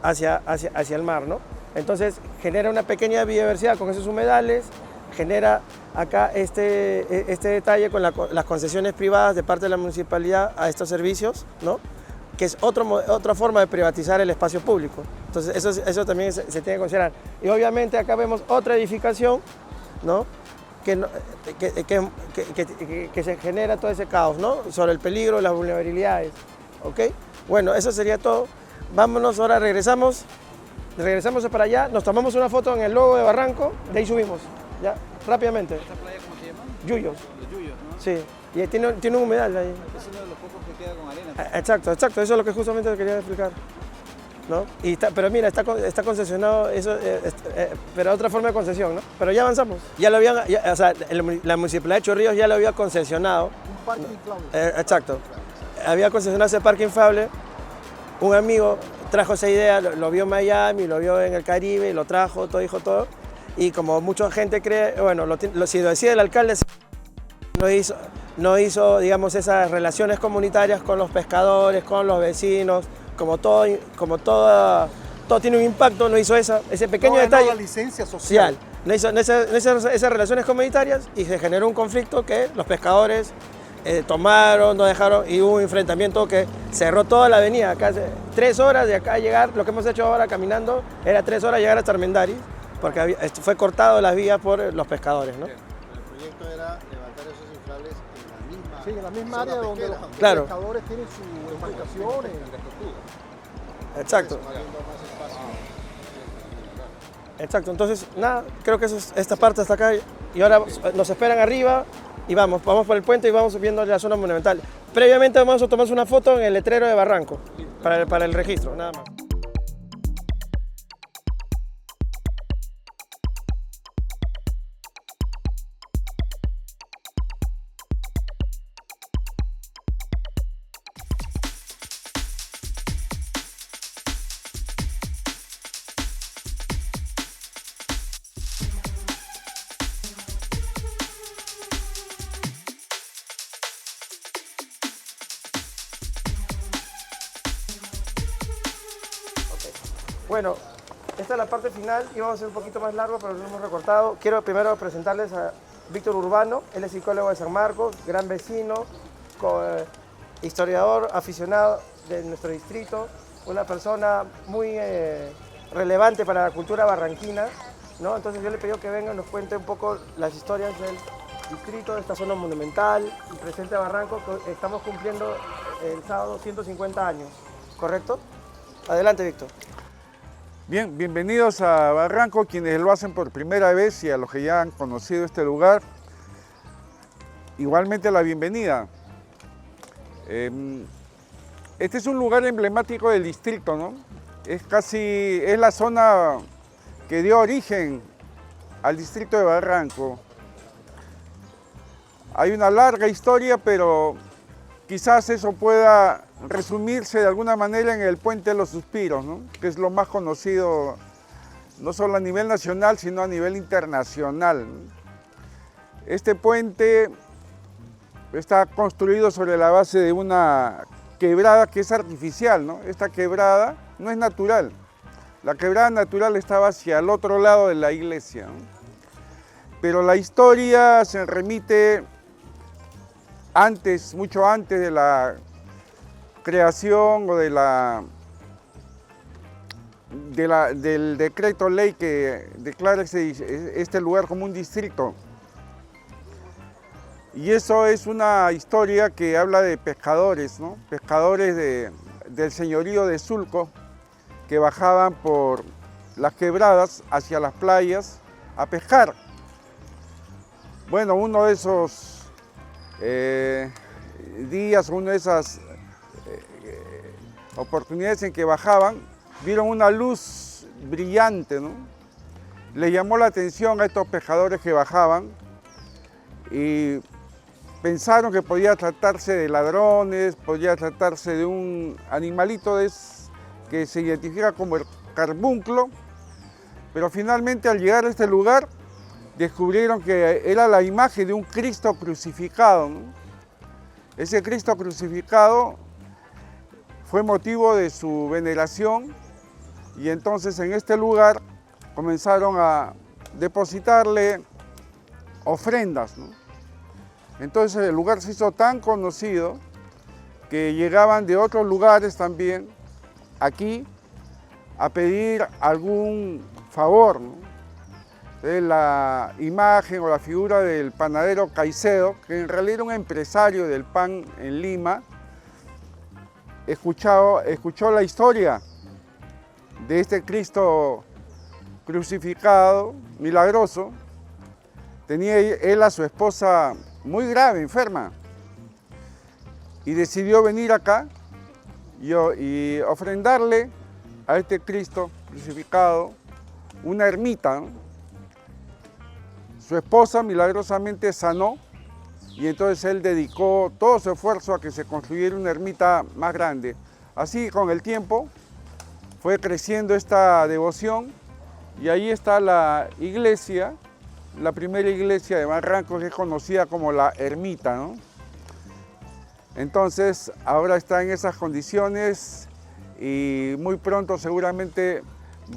hacia el mar, ¿no? Entonces genera una pequeña biodiversidad con esos humedales, genera acá este detalle con las concesiones privadas de parte de la municipalidad a estos servicios, ¿no? Que es otra forma de privatizar el espacio público. Entonces eso también se tiene que considerar. Y obviamente acá vemos otra edificación, ¿no? Que se genera todo ese caos, ¿no? Sobre el peligro, las vulnerabilidades, ¿ok? Bueno, eso sería todo. Vámonos, ahora regresamos para allá, nos tomamos una foto en el logo de Barranco, de ahí subimos, ya, rápidamente. ¿Esta playa cómo se llama? Yuyos. Los Yuyos, ¿no? Sí, y tiene un humedal ahí. Es uno de los pocos que queda con arena. Exacto, eso es lo que justamente quería explicar, ¿no? Pero mira, está concesionado, pero otra forma de concesión, ¿no? Pero ya avanzamos. Ya lo habían, o sea, la Municipalidad de Chorrillos ya lo había concesionado. Un parque inflable. Exacto. Había concesionado ese parque inflable. Un amigo trajo esa idea, lo vio en Miami, lo vio en el Caribe, lo trajo, todo dijo todo. Y como mucha gente cree, bueno, si lo decide el alcalde, no hizo, digamos, esas relaciones comunitarias con los pescadores, con los vecinos, como todo tiene un impacto, no hizo ese pequeño detalle. La licencia social. No hizo esas relaciones comunitarias y se generó un conflicto que los pescadores tomaron, no dejaron, y hubo un enfrentamiento que cerró toda la avenida. Acá 3 horas de acá a llegar, lo que hemos hecho ahora caminando, era 3 horas llegar hasta Armendáriz, porque fue cortado las vías por los pescadores, ¿no? El proyecto era levantar esos inflables en la misma zona área donde los Claro. pescadores tienen sus embarcaciones. Exacto. Exacto, entonces nada, creo que esta parte hasta acá y ahora nos esperan arriba y vamos por el puente y vamos viendo la zona monumental. Previamente vamos a tomarnos una foto en el letrero de Barranco para el registro, nada más. Bueno, esta es la parte final, íbamos a ser un poquito más largo, pero lo hemos recortado. Quiero primero presentarles a Víctor Urbano, él es psicólogo de San Marcos, gran vecino, historiador aficionado de nuestro distrito, una persona muy relevante para la cultura barranquina, ¿no? Entonces yo le pedí que venga y nos cuente un poco las historias del distrito, de esta zona monumental, el presente de Barranco, que estamos cumpliendo el sábado 150 años, ¿correcto? Adelante, Víctor. Bien, bienvenidos a Barranco, quienes lo hacen por primera vez y a los que ya han conocido este lugar. Igualmente la bienvenida. Este es un lugar emblemático del distrito, ¿no? Es la zona que dio origen al distrito de Barranco. Hay una larga historia, pero quizás eso pueda resumirse de alguna manera en el Puente de los Suspiros, ¿no? Que es lo más conocido no solo a nivel nacional, sino a nivel internacional. Este puente está construido sobre la base de una quebrada que es artificial, ¿no? Esta quebrada no es natural. La quebrada natural estaba hacia el otro lado de la iglesia, ¿no? Pero la historia se remite mucho antes de la creación o del decreto ley que declara este lugar como un distrito. Y eso es una historia que habla de pescadores, ¿no? Pescadores del señorío de Sulco que bajaban por las quebradas hacia las playas a pescar. Bueno, uno de esos días, una de esas oportunidades en que bajaban, vieron una luz brillante, ¿no? Le llamó la atención a estos pescadores que bajaban y pensaron que podía tratarse de ladrones, podía tratarse de un animalito que se identifica como el carbunclo, pero finalmente al llegar a este lugar descubrieron que era la imagen de un Cristo crucificado, ¿no? Ese Cristo crucificado fue motivo de su veneración y entonces en este lugar comenzaron a depositarle ofrendas, ¿no? Entonces el lugar se hizo tan conocido que llegaban de otros lugares también aquí a pedir algún favor, ¿no? La imagen o la figura del panadero Caicedo, que en realidad era un empresario del pan en Lima, escuchó la historia de este Cristo crucificado, milagroso. Tenía él a su esposa muy grave, enferma, y decidió venir acá y ofrendarle a este Cristo crucificado una ermita, ¿no? Su esposa milagrosamente sanó y entonces él dedicó todo su esfuerzo a que se construyera una ermita más grande. Así con el tiempo fue creciendo esta devoción y ahí está la iglesia, la primera iglesia de Barranco, que es conocida como la Ermita, ¿no? Entonces ahora está en esas condiciones y muy pronto seguramente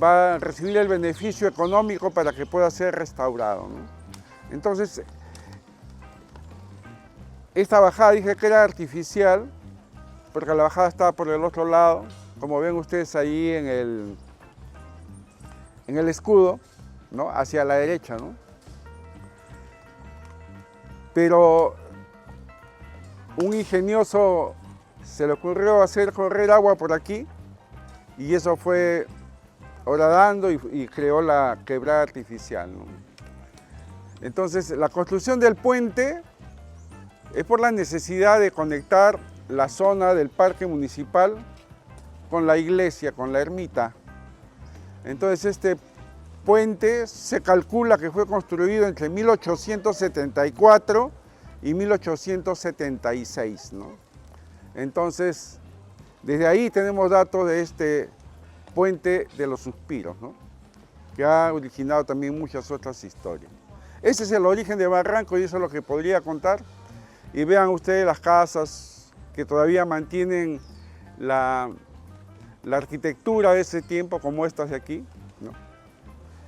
va a recibir el beneficio económico para que pueda ser restaurado, ¿no? Entonces, esta bajada dije que era artificial, porque la bajada estaba por el otro lado, como ven ustedes ahí en el escudo, ¿no? Hacia la derecha, ¿no? Pero un ingenioso se le ocurrió hacer correr agua por aquí y eso fue horadando y creó la quebrada artificial, ¿no? Entonces, la construcción del puente es por la necesidad de conectar la zona del parque municipal con la iglesia, con la ermita. Entonces, este puente se calcula que fue construido entre 1874 y 1876, ¿no? Entonces, desde ahí tenemos datos de este Puente de los Suspiros, ¿no? Que ha originado también muchas otras historias. Ese es el origen de Barranco y eso es lo que podría contar. Y vean ustedes las casas que todavía mantienen la arquitectura de ese tiempo, como estas de aquí, ¿no?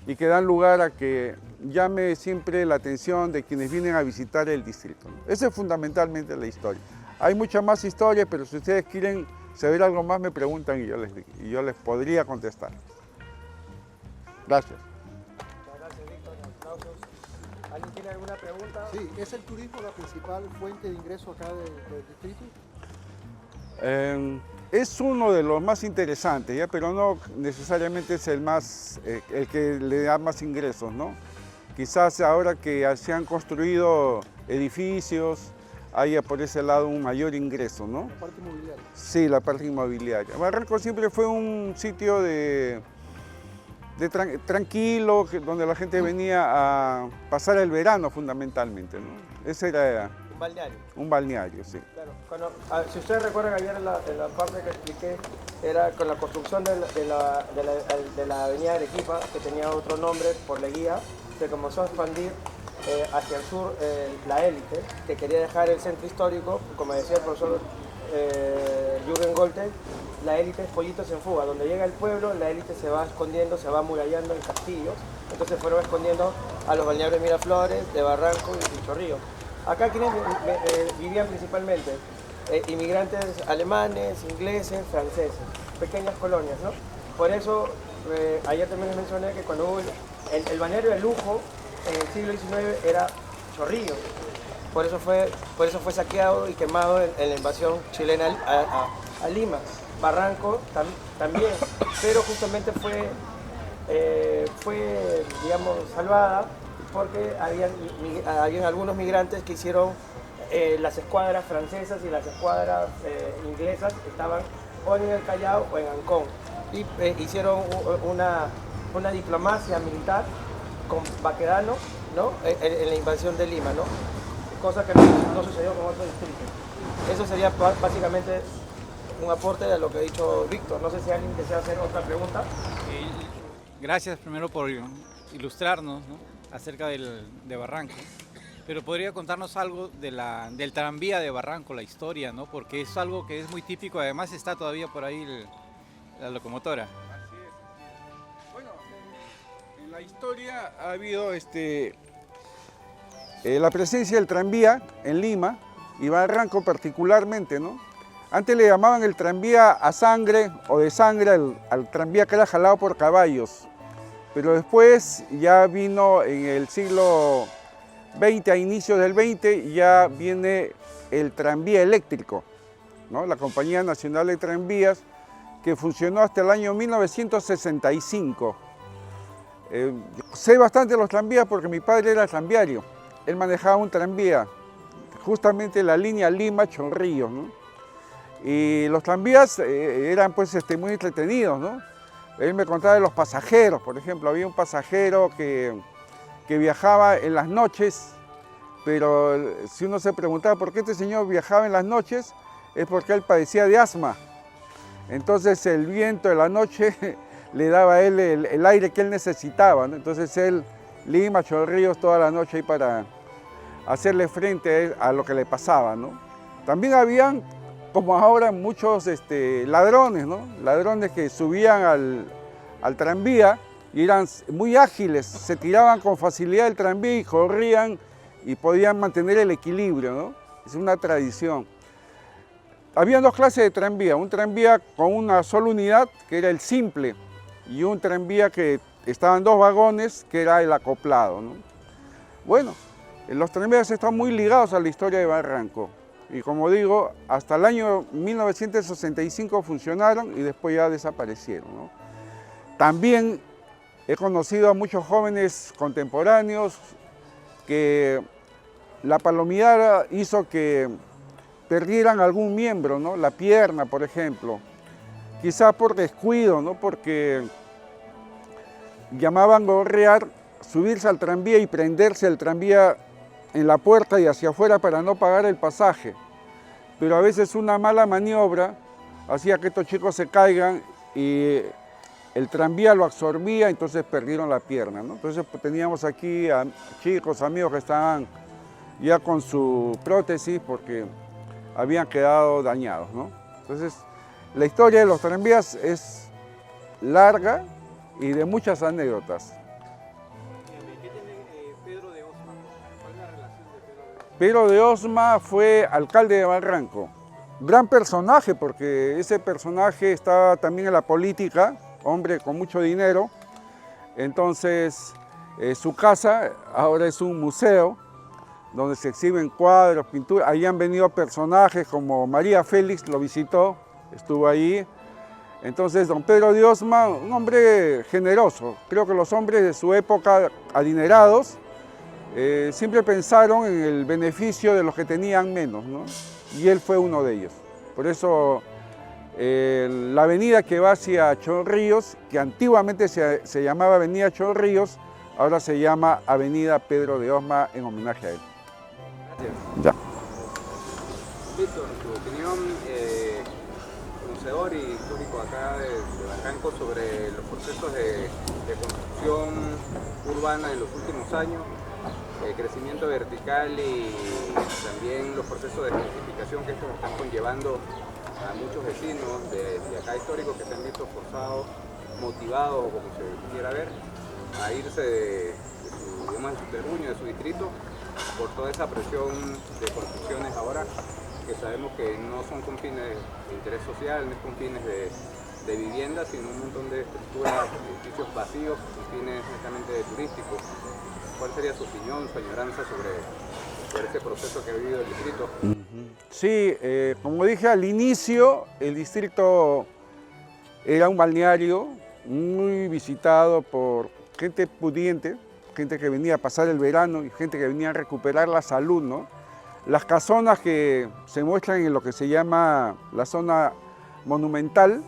Y que dan lugar a que llame siempre la atención de quienes vienen a visitar el distrito, ¿no? Esa es fundamentalmente la historia. Hay mucha más historia, pero si ustedes quieren saber algo más, me preguntan y yo les podría contestar. Gracias. ¿Alguien tiene alguna pregunta? Sí, ¿es el turismo la principal fuente de ingreso acá del distrito? Es uno de los más interesantes, ¿ya? Pero no necesariamente es el que le da más ingresos, ¿no? Quizás ahora que se han construido edificios, haya por ese lado un mayor ingreso, ¿no? La parte inmobiliaria. Sí, la parte inmobiliaria. Barranco siempre fue un sitio tranquilo, donde la gente venía a pasar el verano fundamentalmente, ¿no? Ese era Balneario. un balneario, sí. Claro. Si ustedes recuerdan ayer en la parte que expliqué, era con la construcción de la avenida Arequipa, que tenía otro nombre por la guía, se comenzó a expandir hacia el sur la élite, que quería dejar el centro histórico, como decía el profesor Jürgen Golte, la élite es pollitos en fuga. Donde llega el pueblo, la élite se va escondiendo, se va amurallando en castillos, entonces fueron escondiendo a los balnearios de Miraflores, de Barranco y de Chorrillos. Acá quienes vivían principalmente inmigrantes alemanes, ingleses, franceses, pequeñas colonias, ¿no? Por eso, ayer también les mencioné que cuando hubo el balneario de lujo en el siglo XIX era Chorrillos. Por eso fue saqueado y quemado en la invasión chilena a Lima. Barranco también, pero justamente fue digamos, salvada porque habían algunos migrantes que hicieron las escuadras francesas y las escuadras inglesas estaban o en el Callao o en Ancón y hicieron una diplomacia militar con Baquedano, ¿no? en la invasión de Lima, ¿no? Cosa que no sucedió con otros distritos. Eso sería básicamente un aporte a lo que ha dicho Víctor. No sé si alguien desea hacer otra pregunta. Gracias primero por ilustrarnos, ¿no?, acerca de Barranco. Pero podría contarnos algo del tranvía de Barranco, la historia, ¿no? Porque es algo que es muy típico, además está todavía por ahí la locomotora. Así es. Bueno, en la historia ha habido la presencia del tranvía en Lima y Barranco particularmente, ¿no? Antes le llamaban el tranvía a sangre o de sangre al tranvía que era jalado por caballos. Pero después ya vino en el siglo XX, a inicios del XX, ya viene el tranvía eléctrico, ¿no? La Compañía Nacional de Tranvías, que funcionó hasta el año 1965. Sé bastante de los tranvías porque mi padre era tranviario. Él manejaba un tranvía, justamente la línea Lima-Chorrillos, ¿no? Y los tranvías eran pues muy entretenidos, ¿no? Él me contaba de los pasajeros, por ejemplo, había un pasajero que viajaba en las noches, pero si uno se preguntaba por qué este señor viajaba en las noches, es porque él padecía de asma. Entonces el viento de la noche le daba a él el aire que él necesitaba, ¿no? Entonces él, Lima, Chorrillos, toda la noche ahí para hacerle frente a lo que le pasaba, ¿no? También habían, como ahora, muchos ladrones, ¿no? Ladrones que subían al tranvía y eran muy ágiles, se tiraban con facilidad del tranvía y corrían y podían mantener el equilibrio, ¿no? Es una tradición. Había dos clases de tranvía, un tranvía con una sola unidad, que era el simple, y un tranvía que estaban dos vagones, que era el acoplado, ¿no? Bueno, los tranvías están muy ligados a la historia de Barranco. Y como digo, hasta el año 1965 funcionaron y después ya desaparecieron, ¿no? También he conocido a muchos jóvenes contemporáneos que la palomillada hizo que perdieran algún miembro, ¿no? La pierna, por ejemplo. Quizá por descuido, ¿no? Porque llamaban gorrear, subirse al tranvía y prenderse el tranvía en la puerta y hacia afuera para no pagar el pasaje. Pero a veces una mala maniobra hacía que estos chicos se caigan y el tranvía lo absorbía, entonces perdieron la pierna, ¿no? Entonces pues, teníamos aquí a chicos, amigos que estaban ya con su prótesis porque habían quedado dañados, ¿no? Entonces la historia de los tranvías es larga y de muchas anécdotas. Pedro de Osma fue alcalde de Barranco. Gran personaje porque ese personaje estaba también en la política, hombre con mucho dinero. Entonces su casa ahora es un museo donde se exhiben cuadros, pinturas. Ahí han venido personajes como María Félix, lo visitó, estuvo ahí. Entonces don Pedro de Osma, un hombre generoso. Creo que los hombres de su época adinerados siempre pensaron en el beneficio de los que tenían menos, ¿no? Y él fue uno de ellos. Por eso la avenida que va hacia Chorrillos, que antiguamente se llamaba Avenida Chorrillos, ahora se llama Avenida Pedro de Osma en homenaje a él. Gracias. Ya. Víctor, tu opinión, conocedor y histórico acá de Barranco, sobre los procesos de construcción urbana en los últimos años, el crecimiento vertical y también los procesos de gentrificación que estos están conllevando a muchos vecinos de acá históricos que se han visto forzados, motivados, como se quiera ver, a irse de su terruño, de su distrito, por toda esa presión de construcciones ahora, que sabemos que no son con fines de interés social, no es con fines de vivienda, sino un montón de estructuras, edificios vacíos, con fines netamente turísticos. ¿Cuál sería su opinión, su añoranza sobre ese proceso que ha vivido el distrito? Sí, como dije al inicio, el distrito era un balneario muy visitado por gente pudiente, gente que venía a pasar el verano y gente que venía a recuperar la salud, ¿no? Las casonas que se muestran en lo que se llama la zona monumental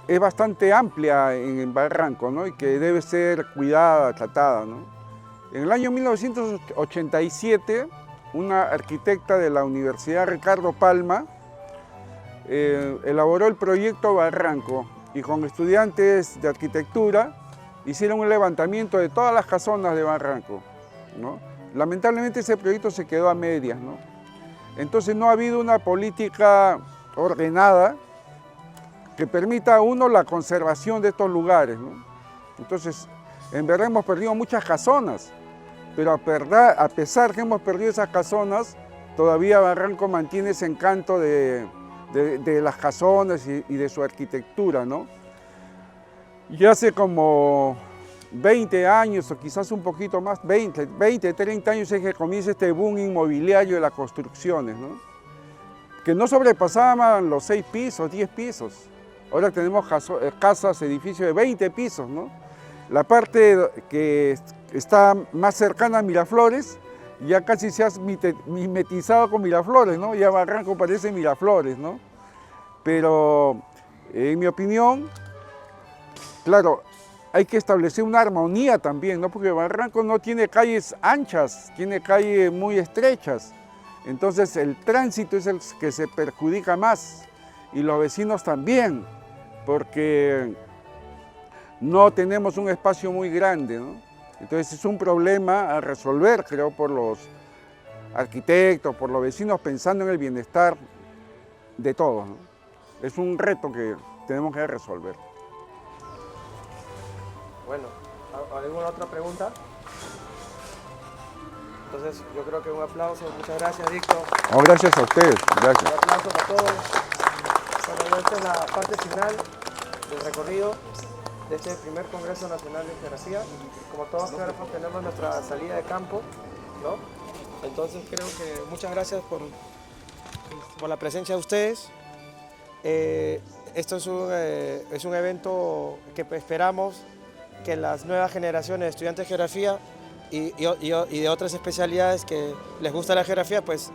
es bastante amplia en Barranco, ¿no? Y que debe ser cuidada, tratada, ¿no? En el año 1987, una arquitecta de la Universidad Ricardo Palma elaboró el proyecto Barranco y con estudiantes de arquitectura hicieron un levantamiento de todas las casonas de Barranco, ¿no? Lamentablemente ese proyecto se quedó a medias, ¿no? Entonces no ha habido una política ordenada que permita a uno la conservación de estos lugares, ¿no? Entonces, en verdad hemos perdido muchas casonas, pero a pesar que hemos perdido esas casonas, todavía Barranco mantiene ese encanto de las casonas y de su arquitectura, ¿no? Y hace como 20 años o quizás un poquito más, 20, 30 años es que comienza este boom inmobiliario de las construcciones, ¿no? Que no sobrepasaban los 6 pisos, 10 pisos. Ahora tenemos casas, edificios de 20 pisos, ¿no? La parte que está más cercana a Miraflores ya casi se ha mimetizado con Miraflores, ¿no? Ya Barranco parece Miraflores, ¿no? Pero en mi opinión, claro, hay que establecer una armonía también, ¿no? Porque Barranco no tiene calles anchas, tiene calles muy estrechas. Entonces el tránsito es el que se perjudica más y los vecinos también, porque no tenemos un espacio muy grande, ¿no? Entonces es un problema a resolver, creo, por los arquitectos, por los vecinos, pensando en el bienestar de todos, ¿no? Es un reto que tenemos que resolver. Bueno, ¿alguna otra pregunta? Entonces yo creo que un aplauso. Muchas gracias, Víctor. Oh, gracias a ustedes. Gracias. Un aplauso para todos. Bueno, esta es la parte final del recorrido de este primer Congreso Nacional de Geografía. Como todos geógrafos tenemos nuestra salida de campo, ¿no? Entonces creo que muchas gracias por la presencia de ustedes. Esto es un evento que esperamos que las nuevas generaciones de estudiantes de geografía y de otras especialidades que les gusta la geografía, pues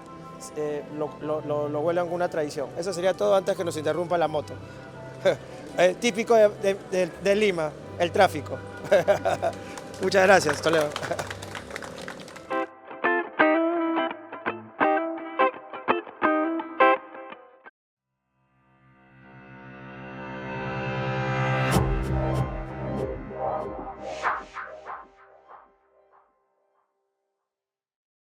lo vuelvan una tradición. Eso sería todo antes que nos interrumpa la moto. Típico de Lima, el tráfico. Muchas gracias, hasta luego.